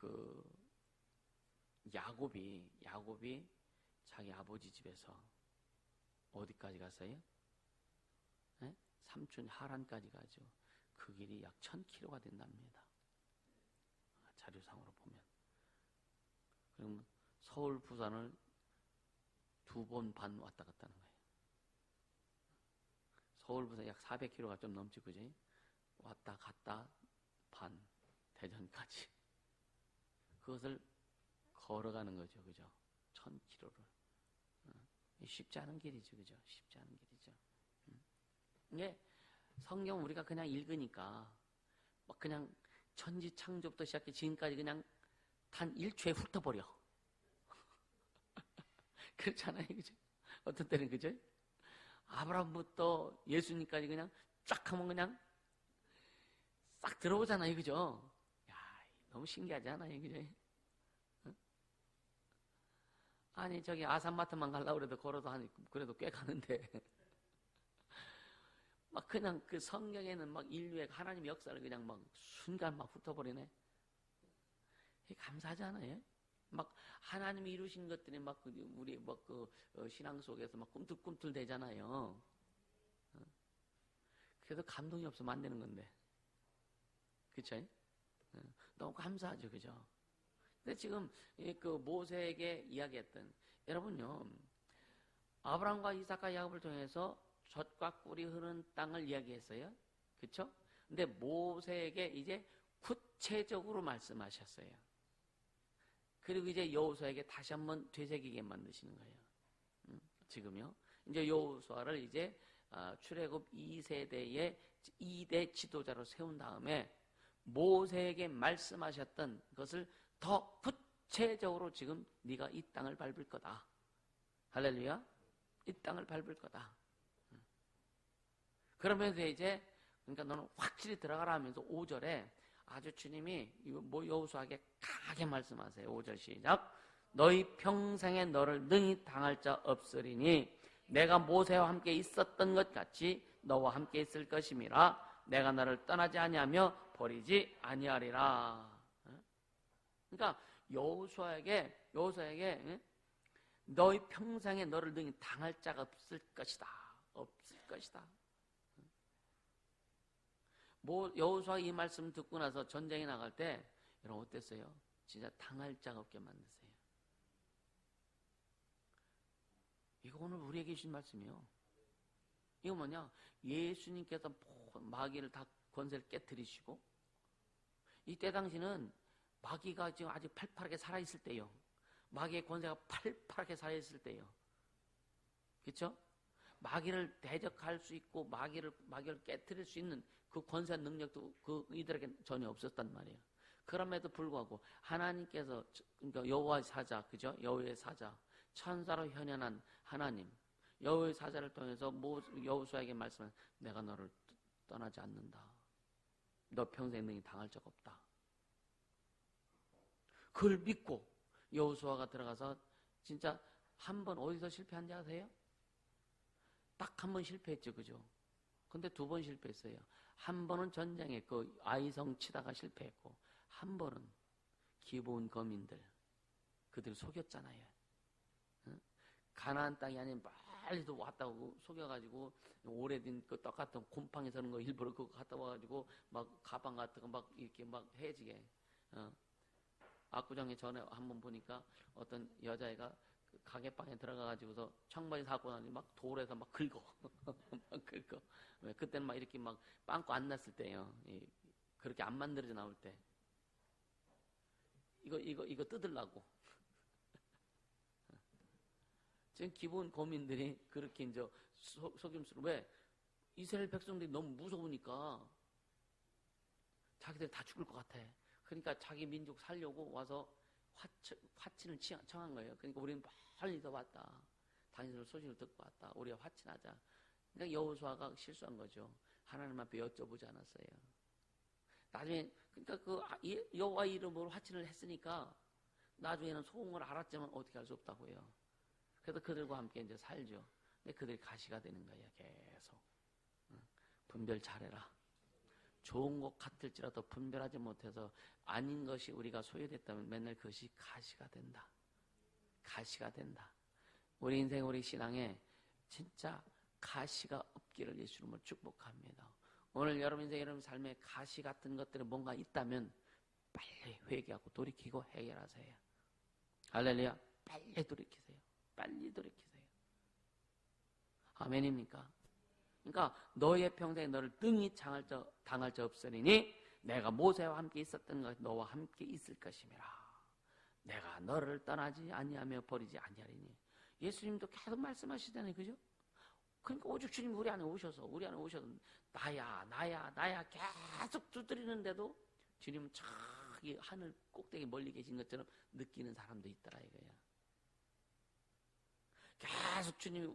그 야곱이 자기 아버지 집에서 어디까지 갔어요? 네? 삼촌 하란까지 가죠. 그 길이 약 1000km가 된답니다. 자료상으로 보면. 그럼 서울 부산을 2번 반 왔다 갔다 하는 거예요. 서울 부산 약 400km가 좀 넘지, 그지? 왔다 갔다 반 대전까지. 그것을 걸어가는 거죠, 그죠? 1000km를. 쉽지 않은 길이죠, 그죠? 쉽지 않은 길이죠. 이게 성경 우리가 그냥 읽으니까 막 그냥 천지 창조부터 시작해 지금까지 그냥 단 1초에 훑어버려. 그렇잖아요, 그죠? 어떤 때는 그죠? 아브라함부터 예수님까지 그냥 쫙 하면 그냥 싹 들어오잖아요, 그죠? 야, 너무 신기하지 않아요, 그죠? 아니, 저기 아산마트만 가려고 그래도 걸어도 그래도 꽤 가는데. 막 그냥 그 성경에는 막 인류의 하나님의 역사를 그냥 막 순간 막 훑어버리네. 감사하지 않아요? 막 하나님이 이루신 것들이 막 우리 막 그 신앙 속에서 막 꿈틀꿈틀 되잖아요. 그래도 감동이 없으면 안 되는 건데. 그쵸? 너무 감사하죠, 그죠? 근데 지금 그 모세에게 이야기했던, 여러분요, 아브라함과 이삭과 야곱을 통해서 젖과 꿀이 흐르는 땅을 이야기했어요. 그쵸? 근데 모세에게 이제 구체적으로 말씀하셨어요. 그리고 이제 여호수아에게 다시 한번 되새기게 만드시는 거예요. 지금요. 이제 여호수아를 이제 출애굽 2세대의 2대 지도자로 세운 다음에 모세에게 말씀하셨던 것을 더 구체적으로 지금 네가 이 땅을 밟을 거다. 할렐루야. 이 땅을 밟을 거다. 그러면서 이제 그러니까 너는 확실히 들어가라 하면서 5절에 아주 주님이 여호수아에게 강하게 말씀하세요. 5절 시작. 너희 평생에 너를 능히 당할 자 없으리니 내가 모세와 함께 있었던 것 같이 너와 함께 있을 것임이라. 내가 너를 떠나지 아니하며 버리지 아니하리라. 그러니까 여호수아에게 너희 평생에 너를 능히 당할 자가 없을 것이다. 없을 것이다. 여호수아 이 말씀 듣고 나서 전쟁에 나갈 때 여러분 어땠어요? 진짜 당할 자가 없게 만드세요. 이거 오늘 우리에게 주신 말씀이요. 이거 뭐냐? 예수님께서 마귀를 다 권세를 깨뜨리시고 이때 당시는 마귀가 지금 아직 팔팔하게 살아있을 때요. 마귀의 권세가 팔팔하게 살아있을 때요. 그렇죠? 마귀를 대적할 수 있고 마귀를 깨뜨릴 수 있는 그 권세 능력도 이들에게 전혀 없었단 말이에요. 그럼에도 불구하고 하나님께서 그러니까 여호와의 사자, 그죠? 여호와의 사자, 천사로 현현한 하나님, 여호와의 사자를 통해서 여호수아에게 말씀한 내가 너를 떠나지 않는다. 너 평생 능히 당할 적 없다. 그걸 믿고 여호수아가 들어가서 진짜 한 번 어디서 실패한지 아세요? 딱 한 번 실패했죠, 그죠? 근데 2번 실패했어요. 한 번은 전쟁에 그 아이성 치다가 실패했고, 한 번은 기브온 거민들 그들 속였잖아요. 응? 가나안 땅이 아닌 빨리도 왔다고 속여가지고 오래된 그 똑같은 곰팡이 서는 거 일부러 그거 갖다 와가지고 막 가방 같은 거 막 이렇게 막 해지게. 압구정에 전에 한번 보니까 어떤 여자애가 그 가게방에 들어가가지고서 청바지 사고 나니 막 돌에서 막 긁어. 막 긁어. 왜? 그때는 막 이렇게 막 빵꾸 안 났을 때요. 그렇게 안 만들어져 나올 때. 이거 뜯으려고. 지금 기본 거민들이 그렇게 이제 속임수로 왜? 이스라엘 백성들이 너무 무서우니까 자기들 다 죽을 것 같아. 그러니까 자기 민족 살려고 와서 화친을 청한 거예요. 그러니까 우리는 멀리서 왔다. 당신들 소식을 듣고 왔다. 우리가 화친하자. 그러니까 여호수아가 실수한 거죠. 하나님 앞에 여쭤보지 않았어요. 나중에 그러니까 그 여호와 이름으로 화친을 했으니까 나중에는 소응을 알았지만 어떻게 할 수 없다고요. 그래서 그들과 함께 이제 살죠. 근데 그들이 가시가 되는 거예요. 계속. 분별 잘해라. 좋은 것 같을지라도 분별하지 못해서 아닌 것이 우리가 소유됐다면 맨날 그것이 가시가 된다. 가시가 된다. 우리 인생, 우리 신앙에 진짜 가시가 없기를 예수 이름으로 축복합니다. 오늘 여러분 인생, 여러분 삶에 가시 같은 것들이 뭔가 있다면 빨리 회개하고 돌이키고 해결하세요. 할렐루야. 빨리 돌이키세요. 빨리 돌이키세요. 아멘입니까? 그러니까 너의 평생에 너를 등이 당할 자 없으리니 내가 모세와 함께 있었던 것 너와 함께 있을 것임이라. 내가 너를 떠나지 아니하며 버리지 아니하리니. 예수님도 계속 말씀하시잖아요. 그죠? 그러니까 오직 주님이 우리 안에 오셔서 나야 계속 두드리는데도 주님은 저기 하늘 꼭대기 멀리 계신 것처럼 느끼는 사람도 있더라 이거야. 계속 주님이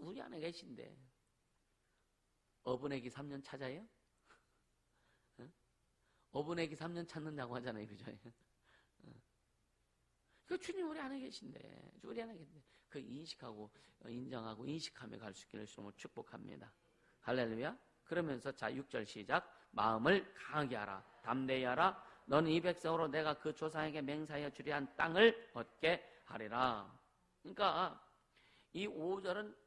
우리 안에 계신데 어분애기 3년 찾아요? 응? 어분애기 3년 찾는다고 하잖아요. 그죠? 그 주님 우리 안에 계신데 그 인식하고 인정하고 인식하며 갈 수 있기를 주님을 축복합니다. 할렐루야. 그러면서 자 6절 시작. 마음을 강하게 하라. 담대히 하라. 너는 이 백성으로 내가 그 조상에게 맹세하여 주리 한 땅을 얻게 하리라. 그러니까 이 5절은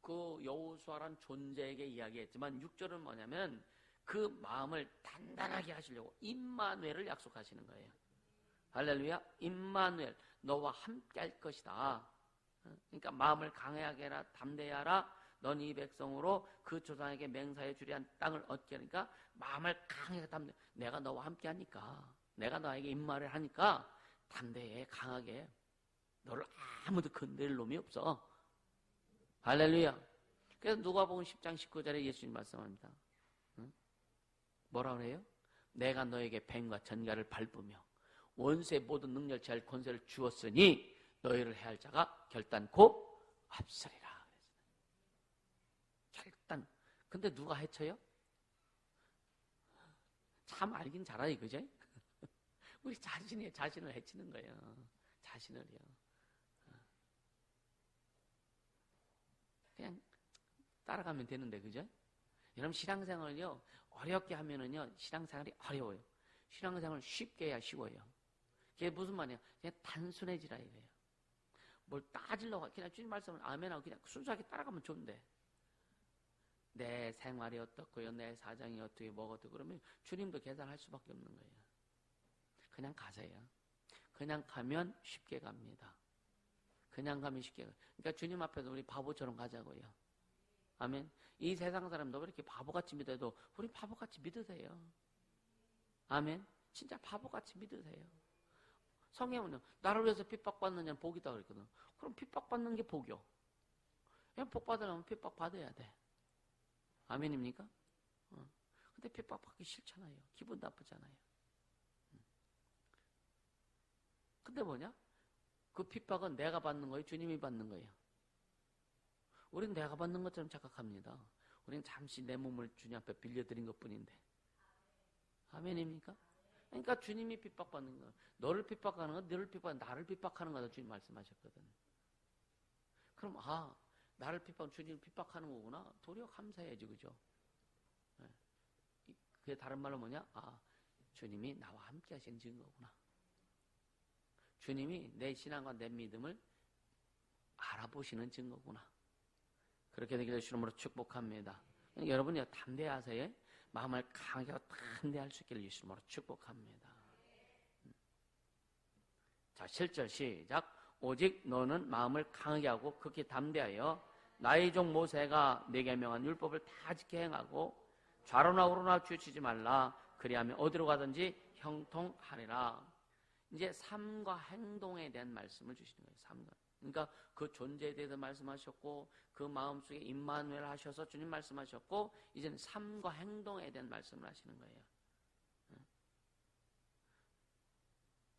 그 여호수아란 존재에게 이야기했지만 6절은 뭐냐면 그 마음을 단단하게 하시려고 임마누엘을 약속하시는 거예요. 할렐루야. 임마누엘, 너와 함께 할 것이다. 그러니까 마음을 강하게 하라. 담대히 하라. 넌 이 백성으로 그 조상에게 맹세해 주리 한 땅을 얻게 하니까 마음을 강하게 담대. 내가 너와 함께 하니까, 내가 너에게 임마를 하니까 담대해, 강하게. 너를 아무도 건드릴 놈이 없어. 할렐루야. 그래서 누가복음 10장 19절에 예수님 말씀합니다. 뭐라 그래요? 내가 너에게 뱀과 전갈을 밟으며 원수의 모든 능력을 제할 권세를 주었으니 너희를 해할 자가 결단코 없으리라. 결단. 근데 누가 해쳐요? 참 알긴 잘하지, 그죠? 우리 자신을 해치는 거예요. 자신을요. 그냥 따라가면 되는데, 그죠? 여러분, 신앙생활을요, 어렵게 하면은요, 신앙생활이 어려워요. 신앙생활을 쉽게 해야 쉬워요. 그게 무슨 말이에요? 그냥 단순해지라 이거예요. 뭘 따지려고, 그냥 주님 말씀을 아멘하고 그냥 순수하게 따라가면 좋은데, 내 생활이 어떻고요, 내 사정이 어떻게, 뭐가 어떻고, 그러면 주님도 계산할 수밖에 없는 거예요. 그냥 가세요. 그냥 가면 쉽게 갑니다. 그냥 가면 쉽게 가요. 그러니까 주님 앞에서 우리 바보처럼 가자고요. 아멘. 이 세상 사람도 그렇게 바보같이 믿어도 우리 바보같이 믿으세요. 아멘. 진짜 바보같이 믿으세요. 성경은요, 나를 위해서 핍박받느냐 복이다 그랬거든. 그럼 핍박받는 게 복이요. 그냥 복 받으려면 핍박받아야 돼. 아멘입니까? 근데 핍박받기 싫잖아요. 기분 나쁘잖아요. 근데 뭐냐? 그 핍박은 내가 받는 거예요? 주님이 받는 거예요? 우린 내가 받는 것처럼 착각합니다. 우린 잠시 내 몸을 주님 앞에 빌려드린 것뿐인데. 아멘입니까? 그러니까 주님이 핍박받는 거, 너를 핍박하는 건 너를 핍박하는 나를 핍박하는 거다 주님 말씀하셨거든. 그럼 나를 주님을 핍박하는 거구나. 도리어 감사해야지, 그죠? 네. 그게 다른 말로 뭐냐? 주님이 나와 함께 하신 증거구나. 주님이 내 신앙과 내 믿음을 알아보시는 증거구나. 그렇게 되기를 주님으로 축복합니다. 여러분이 담대하세요. 마음을 강하게 하고 담대할 수 있기를 예수님으로 축복합니다. 자, 7절 시작. 오직 너는 마음을 강하게 하고 극히 담대하여 나의 종 모세가 내게 명한 율법을 다 지켜 행하고 좌로나 우로나 치우치지 말라. 그리하면 어디로 가든지 형통하리라. 이제 삶과 행동에 대한 말씀을 주시는 거예요. 삶과. 그러니까 그 존재에 대해서 말씀하셨고 그 마음속에 임마누엘 하셔서 주님 말씀하셨고 이제는 삶과 행동에 대한 말씀을 하시는 거예요.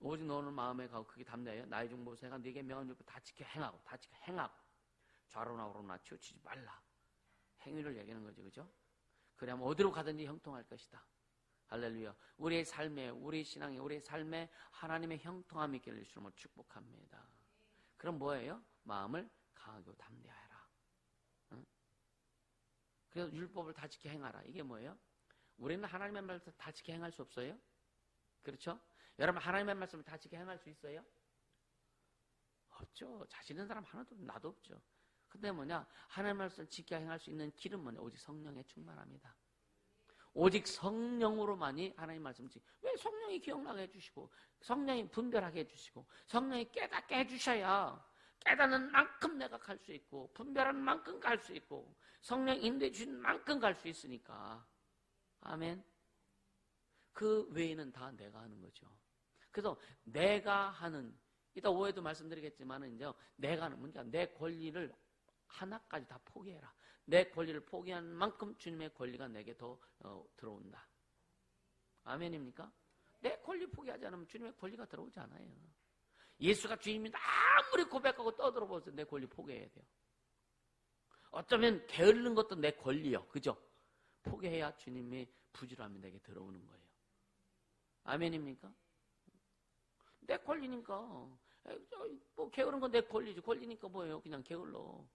오직 너는 마음에 가고 크게 담대하여 나의 종 모세가 네게 명한 율법 다 지켜 행하고 좌로나 우로나 치우치지 말라. 행위를 얘기하는 거죠. 그죠? 그러면 어디로 가든지 형통할 것이다. 할렐루야. 우리의 삶에, 우리 신앙에, 우리의 삶에 하나님의 형통함이 있기를 주님을 축복합니다. 그럼 뭐예요? 마음을 강하게 담대하라. 그래서 율법을 다 지켜 행하라. 이게 뭐예요? 우리는 하나님의 말씀을 다 지켜 행할 수 없어요? 그렇죠? 여러분 하나님의 말씀을 다 지켜 행할 수 있어요? 없죠. 자신 있는 사람 하나도 나도 없죠. 근데 뭐냐? 하나님의 말씀을 지켜 행할 수 있는 길은 뭐냐? 오직 성령의 충만합니다. 오직 성령으로만이 하나님 말씀을 왜 성령이 기억나게 해주시고 성령이 분별하게 해주시고 성령이 깨닫게 해주셔야 깨닫는 만큼 내가 갈 수 있고 분별하는 만큼 갈 수 있고 성령 인도해 주신 만큼 갈 수 있으니까. 아멘. 그 외에는 다 내가 하는 거죠. 그래서 내가 하는, 이따 오해도 말씀드리겠지만 이제 내가 하는 문제, 내 권리를 하나까지 다 포기해라. 내 권리를 포기하는 만큼 주님의 권리가 내게 더 들어온다. 아멘입니까? 내 권리 포기하지 않으면 주님의 권리가 들어오지 않아요. 예수가 주님이다 아무리 고백하고 떠들어 보세요. 내 권리 포기해야 돼요. 어쩌면 게으르는 것도 내 권리요. 그죠? 포기해야 주님의 부지런함이 내게 들어오는 거예요. 아멘입니까? 내 권리니까. 뭐 게으른 건 내 권리지. 권리니까 뭐예요? 그냥 게을러.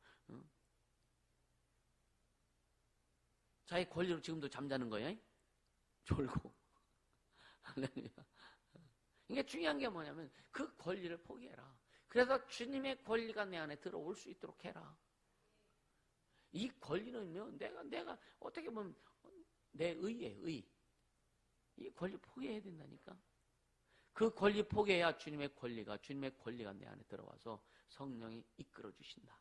자기 권리로 지금도 잠자는 거예요? 졸고. 할렐루야. 이게 중요한 게 뭐냐면 그 권리를 포기해라. 그래서 주님의 권리가 내 안에 들어올 수 있도록 해라. 이 권리는요, 내가 어떻게 보면 내 의예요, 의. 이 권리 포기해야 된다니까. 그 권리 포기해야 주님의 권리가 내 안에 들어와서 성령이 이끌어 주신다.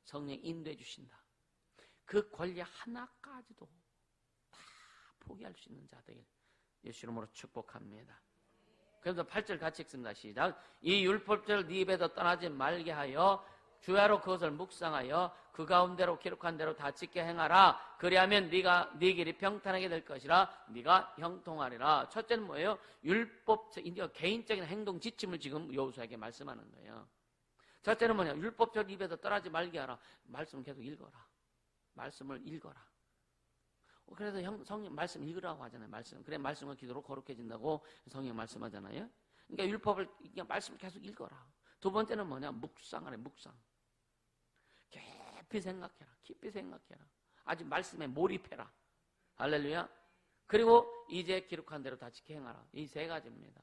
성령이 인도해 주신다. 그 권리 하나까지도 다 포기할 수 있는 자들 예수 이름으로 축복합니다. 그래서 8절 같이 읽습니다. 시작. 이 율법절을 네 입에서 떠나지 말게 하여 주야로 그것을 묵상하여 그 가운데로 기록한 대로 다 지켜 행하라. 그리하면 네가 네 길이 평탄하게 될 것이라. 네가 형통하리라. 첫째는 뭐예요? 율법, 개인적인 행동 지침을 지금 여호수아에게 말씀하는 거예요. 첫째는 뭐냐? 율법절 입에서 떠나지 말게 하라. 말씀을 계속 읽어라. 말씀을 읽어라. 그래서 성령 말씀 읽으라고 하잖아요. 말씀. 그래 말씀과 기도로 거룩해진다고 성령 말씀하잖아요. 그러니까 율법을 그냥 말씀을 계속 읽어라. 두 번째는 뭐냐? 묵상하래. 묵상. 깊이 생각해라. 깊이 생각해라. 아주 말씀에 몰입해라. 할렐루야. 그리고 이제 기록한 대로 다 지켜 행하라. 이 세 가지입니다.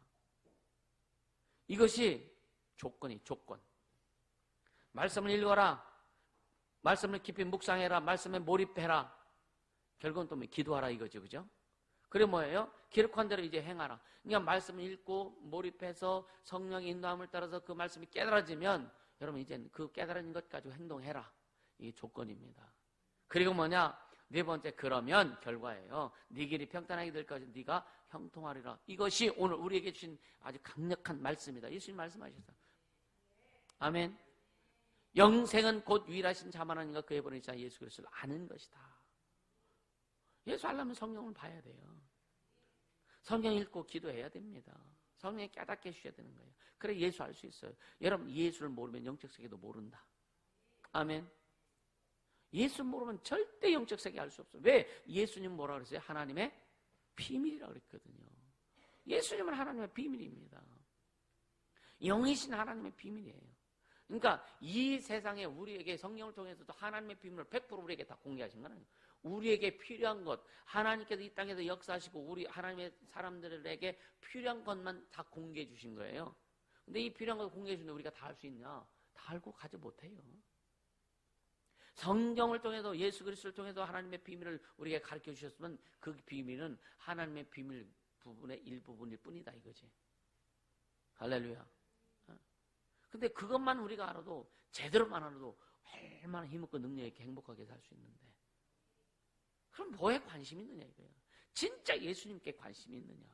이것이 조건. 말씀을 읽어라. 말씀을 깊이 묵상해라. 말씀에 몰입해라. 결국은 또 뭐 기도하라 이거죠. 그죠? 그래 뭐예요? 기록한 대로 이제 행하라. 그러니까 말씀을 읽고 몰입해서 성령의 인도함을 따라서 그 말씀이 깨달아지면 여러분 이제 그 깨달은 것 가지고 행동해라. 이게 조건입니다. 그리고 뭐냐? 네 번째, 그러면 결과예요. 네 길이 평탄하게 될 것이 네가 형통하리라. 이것이 오늘 우리에게 주신 아주 강력한 말씀이다. 예수님 말씀하셨어요. 아멘. 영생은 곧 유일하신 참 하나님과 그의 보내신 예수 그리스도를 아는 것이다. 예수 알려면 성령을 봐야 돼요. 성경 읽고 기도해야 됩니다. 성령이 깨닫게 해주셔야 되는 거예요. 그래 예수 알 수 있어요. 여러분 예수를 모르면 영적 세계도 모른다. 아멘. 예수 모르면 절대 영적 세계 알 수 없어요. 왜? 예수님 뭐라 그랬어요? 하나님의 비밀이라고 그랬거든요. 예수님은 하나님의 비밀입니다. 영이신 하나님의 비밀이에요. 그러니까 이 세상에 우리에게 성령을 통해서도 하나님의 비밀을 100% 우리에게 다 공개하신 건 아니에요. 우리에게 필요한 것, 하나님께서 이 땅에서 역사하시고 우리 하나님의 사람들에게 필요한 것만 다 공개해 주신 거예요. 근데 이 필요한 걸 공개해 주는데 우리가 다 할 수 있냐? 다 알고 가지 못해요. 성경을 통해서 예수 그리스도를 통해서 하나님의 비밀을 우리에게 가르쳐 주셨으면 그 비밀은 하나님의 비밀 부분의 일부분일 뿐이다 이거지. 할렐루야. 근데 그것만 우리가 알아도 제대로만 알아도 얼마나 힘있고 능력 있게 행복하게 살 수 있는데 그럼 뭐에 관심 있느냐 이거예요. 진짜 예수님께 관심이 있느냐.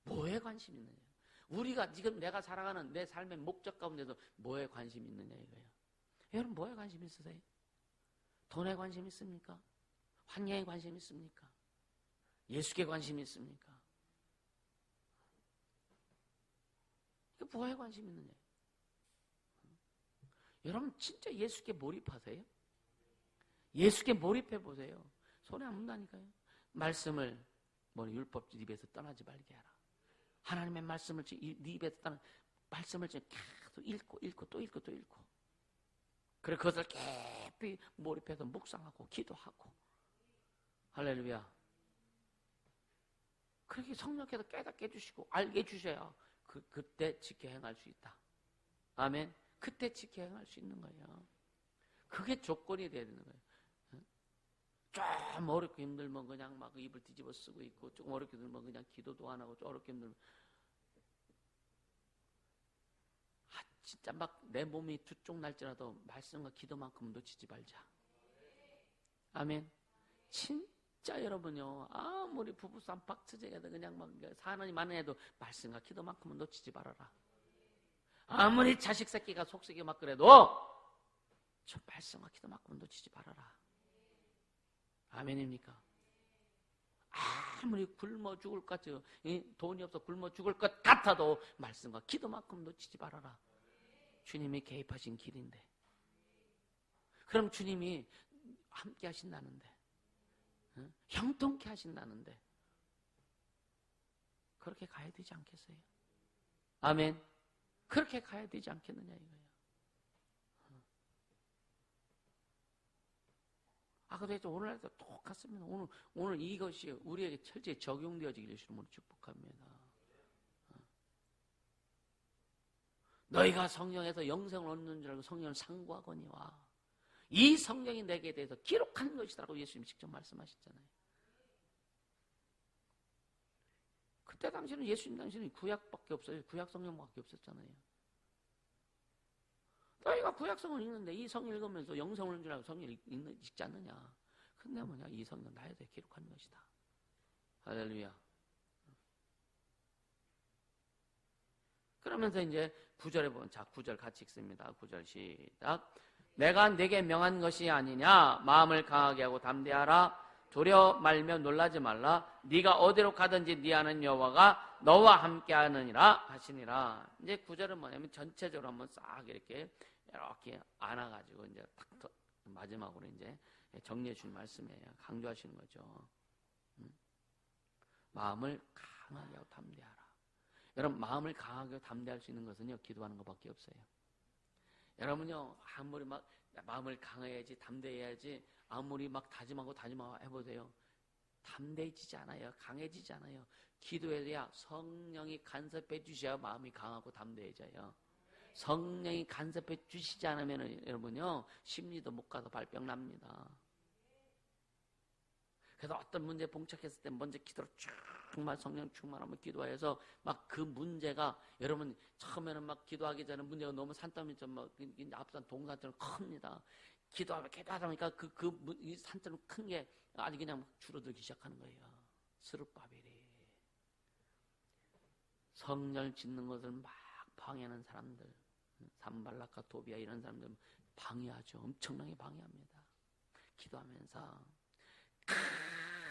뭐에 관심 있느냐. 우리가 지금 내가 살아가는 내 삶의 목적 가운데서 뭐에 관심 있느냐 이거예요. 여러분 뭐에 관심 있으세요? 돈에 관심 있습니까? 환경에 관심 있습니까? 예수께 관심 있습니까? 뭐에 관심 있느냐. 여러분 진짜 예수께 몰입하세요? 예수께 몰입해 보세요. 손에 안 묻다니까요. 말씀을 율법 입에서 떠나지 말게 하라. 하나님의 말씀을 네 입에서 떠나 말씀을 계속 읽고 또 읽고. 그래 그것을 깊이 몰입해서 묵상하고 기도하고 할렐루야. 그렇게 성령께서 깨닫게 해주시고 알게 해주셔야 그때 지켜 행할 수 있다. 아멘. 그때 지켜 행할 수 있는 거예요. 그게 조건이 돼야 되는 거예요. 좀 어렵게 힘들면 그냥 막 입을 뒤집어 쓰고 있고, 조금 어렵게 힘들면 그냥 기도도 안 하고, 좀 어렵게 힘들면 진짜 막 내 몸이 두 쪽 날지라도 말씀과 기도만큼 놓치지 말자. 아멘. 진짜 여러분요, 아무리 부부싸움 빡쳐져도 그냥 막 사나이 많은 해도 말씀과 기도만큼은 놓치지 말아라. 아무리 자식 새끼가 속썩이 막 그래도 좀 말씀과 기도만큼은 놓치지 말아라. 아멘입니까? 아무리 굶어 죽을 것 같아요. 돈이 없어 굶어 죽을 것 같아도 말씀과 기도만큼 놓치지 말아라. 주님이 개입하신 길인데, 그럼 주님이 함께 하신다는데, 형통케 하신다는데 그렇게 가야 되지 않겠어요? 아멘. 그렇게 가야 되지 않겠느냐 이거예요. 그래서 오늘날도 똑같습니다. 오늘 이것이 우리에게 철저히 적용되어지기를 주님으로 축복합니다. 너희가 성령에서 영생을 얻는 줄 알고 성령을 상고하거니와 이 성령이 내게 대해서 기록한 것이라고 예수님이 직접 말씀하셨잖아요. 그때 당시는 예수님 당시는 구약밖에 없어요. 구약 성경밖에 없었잖아요. 너희가 구약성을 읽는데 이 성경 읽으면서 영성을 얻는 줄 알고 성경 읽지 않느냐. 근데 뭐냐, 이 성경 나에 대해 기록한 것이다. 할렐루야. 그러면서 이제 9절에 보면, 자 9절 같이 읽습니다. 9절 시작. 내가 네게 명한 것이 아니냐. 마음을 강하게 하고 담대하라. 두려 말며 놀라지 말라. 네가 어디로 가든지 네 아는 여호와가 너와 함께 하느니라 하시니라. 이제 9절은 뭐냐면 전체적으로 한번 싹 이렇게 안아가지고 이제 딱 마지막으로 이제 정리해 준 말씀이에요. 강조하시는 거죠. 마음을 강하게 하고 담대하라. 여러분, 마음을 강하게 하고 담대할 수 있는 것은요, 기도하는 것밖에 없어요. 여러분요, 아무리 막 마음을 강해야지, 담대해야지, 아무리 막 다짐하고 해보세요. 담대해지지 않아요. 강해지지 않아요. 기도해야 성령이 간섭해 주셔야 마음이 강하고 담대해져요. 성령이 간섭해 주시지 않으면 여러분요, 심리도 못 가서 발병 납니다. 그래서 어떤 문제에 봉착했을 때 먼저 기도로 정말 성령 충만하면 기도해서 막 그 문제가, 여러분 처음에는 막 기도하기 전에 문제가 너무 산더미처럼 막 앞산 동산처럼 큽니다. 기도하다 보니까 이 산처럼 큰 게 아주 그냥 줄어들기 시작하는 거예요. 스룹바벨이 성전을 짓는 것을 막 방해하는 사람들, 산발락과 도비아 이런 사람들 방해하죠. 엄청나게 방해합니다. 기도하면서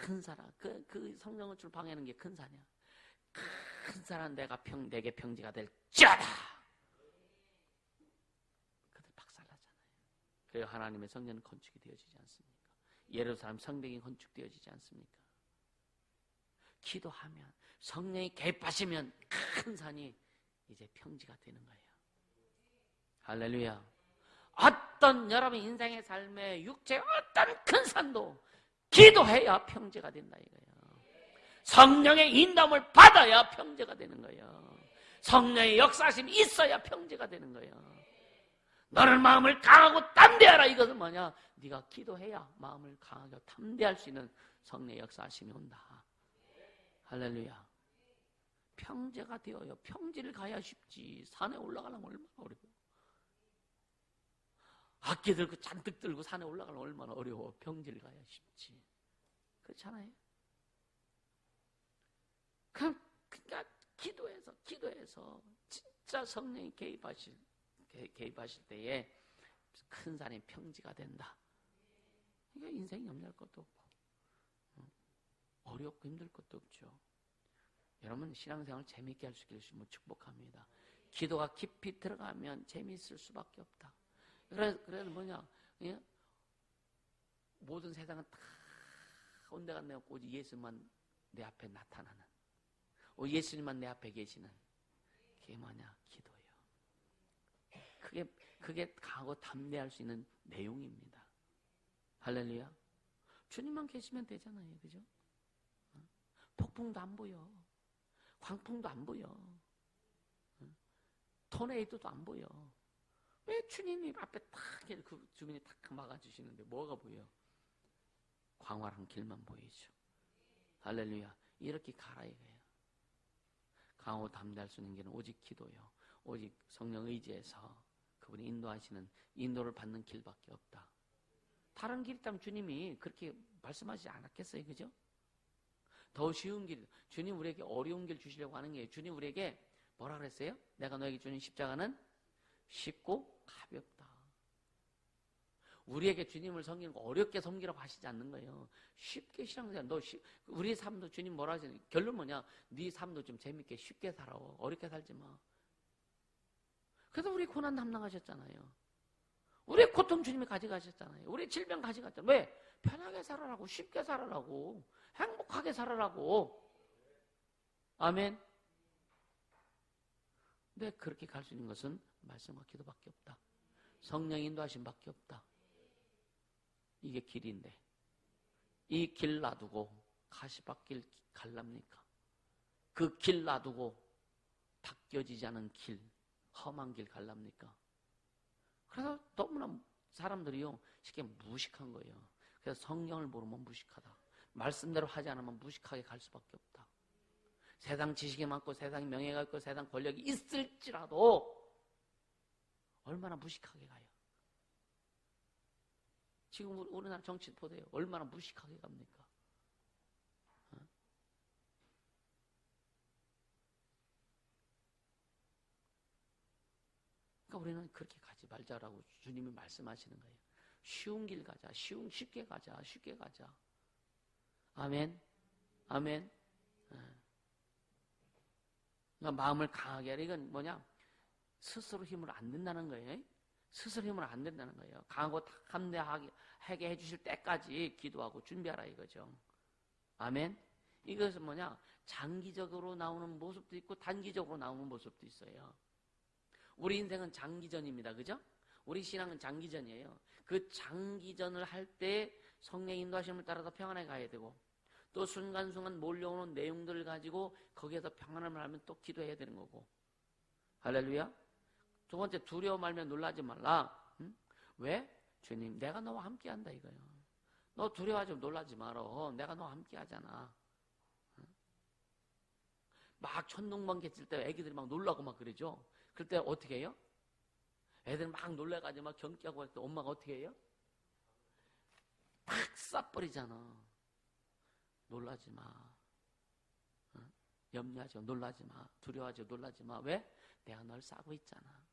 큰 사람, 그 성령을 줄 방해하는 게 큰 산이야. 큰 산은 내게 평지가 될지어다. 그들 박살나잖아요. 그래서 하나님의 성전은 건축이 되어지지 않습니까? 예루살렘 성벽이 건축되어지지 않습니까? 기도하면, 성령이 개입하시면 큰 산이 이제 평지가 되는 거예요. 할렐루야. 어떤 여러분 인생의 삶의 육체의 어떤 큰 산도 기도해야 평지가 된다 이거예요. 성령의 인도함을 받아야 평지가 되는 거예요. 성령의 역사심이 있어야 평지가 되는 거예요. 너는 마음을 강하고 담대하라. 이것은 뭐냐? 네가 기도해야 마음을 강하게 담대할 수 있는 성령의 역사심이 온다. 할렐루야. 평지가 되어요. 평지를 가야 쉽지. 산에 올라가려면 얼마나 어려워. 악기 들고 잔뜩 들고 산에 올라가려면 얼마나 어려워. 평지를 가야 쉽지. 그렇잖아요. 그러니까 기도해서 진짜 성령이 개입하실 때에 큰 산이 평지가 된다. 그러니까 인생이 염려할 것도 없고 어렵고 힘들 것도 없죠. 여러분 신앙생활 재미있게 할 수 있기를 주님을 축복합니다. 기도가 깊이 들어가면 재미있을 수밖에 없다. 그래서 뭐냐? 예? 모든 세상은 다 온데가 내없고 오직 예수만 내 앞에 나타나는, 예수님만 내 앞에 계시는, 그게 뭐냐? 기도예요. 그게 강하고 담대할 수 있는 내용입니다. 할렐루야. 주님만 계시면 되잖아요. 그죠? 폭풍도 안 보여. 광풍도 안 보여. 토네이도도 안 보여. 왜 주님이 앞에 탁 그 주민이 탁 막아주시는데 뭐가 보여? 광활한 길만 보이죠. 할렐루야. 이렇게 가라 이거예요. 강하고 담대할 수 있는 길은 오직 기도요. 오직 성령 의지해서 그분이 인도하시는, 인도를 받는 길밖에 없다. 다른 길 있다면 주님이 그렇게 말씀하시지 않았겠어요. 그죠? 더 쉬운 길, 주님 우리에게 어려운 길 주시려고 하는 게, 주님 우리에게 뭐라 그랬어요? 내가 너에게 주는 십자가는 쉽고 가볍다. 우리에게 주님을 섬기는 거 어렵게 섬기라고 하시지 않는 거예요. 쉽게 신앙생활. 우리의 삶도 주님 뭐라 하시는, 결론 뭐냐? 네 삶도 좀 재밌게 쉽게 살아. 어렵게 살지 마. 그래서 우리 고난 담당하셨잖아요. 우리의 고통 주님이 가져가셨잖아요. 우리의 질병 가져갔잖아요. 왜? 편하게 살아라고, 쉽게 살아라고, 행복하게 살아라고. 아멘. 근데 그렇게 갈 수 있는 것은 말씀과 기도밖에 없다. 성령 인도하심밖에 없다. 이게 길인데 이 길 놔두고 가시밭길 갈랍니까? 그 길 놔두고 닦여지지 않은 길, 험한 길 갈랍니까? 그래서 너무나 사람들이요 쉽게 무식한 거예요. 그래서 성경을 모르면 무식하다. 말씀대로 하지 않으면 무식하게 갈 수밖에 없다. 세상 지식이 많고 세상 명예가 있고 세상 권력이 있을지라도 얼마나 무식하게 가요. 지금 우리나라 정치 보세요. 얼마나 무식하게 갑니까? 그러니까 우리는 그렇게 가지 말자라고 주님이 말씀하시는 거예요. 쉬운 길 가자. 쉽게 가자. 쉽게 가자. 아멘. 아멘. 그러니까 마음을 강하게 하라. 이건 뭐냐? 스스로 힘을 안 든다는 거예요. 스스로 힘을 안 든다는 거예요. 강하고 담대하게 해주실 때까지 기도하고 준비하라 이거죠. 아멘. 이것은 뭐냐? 장기적으로 나오는 모습도 있고 단기적으로 나오는 모습도 있어요. 우리 인생은 장기전입니다. 그죠? 우리 신앙은 장기전이에요. 그 장기전을 할 때 성령의 인도하심을 따라서 평안에 가야 되고, 또 순간순간 몰려오는 내용들을 가지고 거기에서 평안을 하면 또 기도해야 되는 거고. 할렐루야. 두 번째, 두려워 말면 놀라지 말라. 응? 왜? 주님, 내가 너와 함께 한다 이거예요. 너 두려워하지 놀라지 말어. 내가 너와 함께 하잖아. 응? 막 천둥번개 칠 때 애기들이 막 놀라고 막 그러죠. 그럴 때 어떻게 해요? 애들 막 놀래가지고 막 경기하고 할 때 엄마가 어떻게 해요? 탁 쏴버리잖아. 놀라지 마. 응? 염려하지 마. 놀라지 마. 두려워하지 마. 놀라지 마. 왜? 내가 널 싸고 있잖아.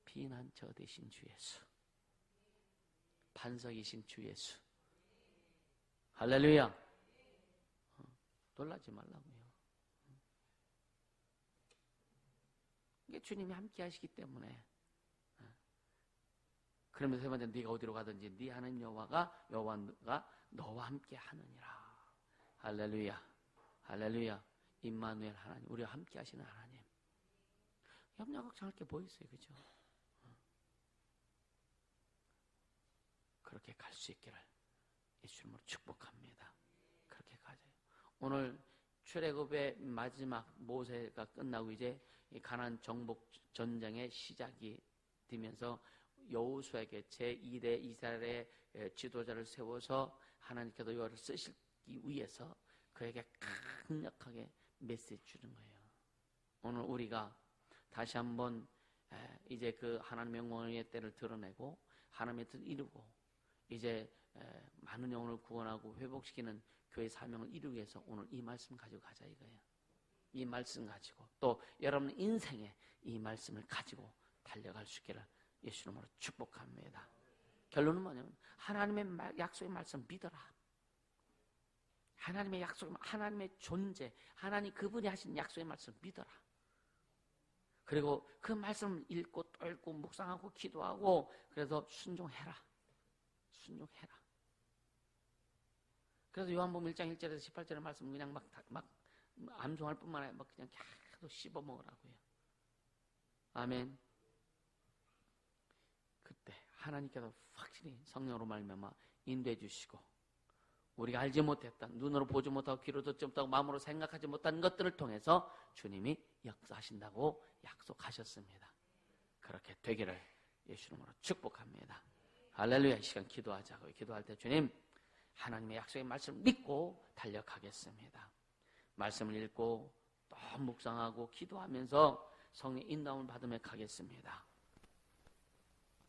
피난처 되신 주 예수, 반석이신 주 예수. 할렐루야. 놀라지 말라고요. 이게 주님이 함께 하시기 때문에. 그러면서 세 번째, 네가 어디로 가든지 네 하나님 여호와가 너와 함께 하느니라. 할렐루야. 할렐루야. 임마누엘 하나님, 우리와 함께 하시는 하나님. 협력학창할 게 뭐 있어요. 그죠? 그렇게 갈 수 있기를 예수 이름으로 축복합니다. 그렇게 가져요. 오늘 출애굽의 마지막 모세가 끝나고 이제 가나안 정복 전쟁의 시작이 되면서 여호수아에게 제2대 이스라엘의 지도자를 세워서 하나님께서 이거를 쓰시기 위해서 그에게 강력하게 메시지 주는 거예요. 오늘 우리가 다시 한번 이제 그 하나님의 영광의 때를 드러내고 하나님의 뜻을 이루고 이제 많은 영혼을 구원하고 회복시키는 교회 사명을 이루기 위해서 오늘 이 말씀 가지고 가자 이거예요. 이 말씀 가지고 또 여러분 인생에 이 말씀을 가지고 달려갈 수 있기를 예수 이름으로 축복합니다. 결론은 뭐냐면 하나님의 약속의 말씀 믿어라. 하나님의 약속, 하나님의 존재, 하나님 그분이 하신 약속의 말씀 믿어라. 그리고 그 말씀을 읽고 또 읽고 묵상하고 기도하고 그래서 순종해라. 순종해라. 그래서 요한복음 1장 1절에서 18절의 말씀 그냥 막 암송할 뿐만 아니라 막 그냥 계속 씹어 먹으라고요. 아멘. 그때 하나님께서 확실히 성령으로 말미암아 인도해 주시고 우리가 알지 못했던, 눈으로 보지 못하고 귀로 듣지 못하고 마음으로 생각하지 못한 것들을 통해서 주님이 역사하신다고 약속하셨습니다. 그렇게 되기를 예수님으로 축복합니다. 할렐루야. 이 시간 기도하자고요. 기도할 때 주님, 하나님의 약속의 말씀을 믿고 달려가겠습니다. 말씀을 읽고 또 묵상하고 기도하면서 성령의 인도함을 받으며 가겠습니다.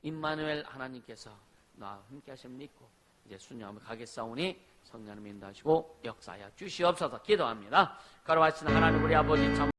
임마누엘 하나님께서 나와 함께 하심을 믿고 이제 순종하며 가겠사오니 성령님 인도하시고 역사하여 주시옵소서. 기도합니다. 걸어가시는 하나님 우리 아버지 참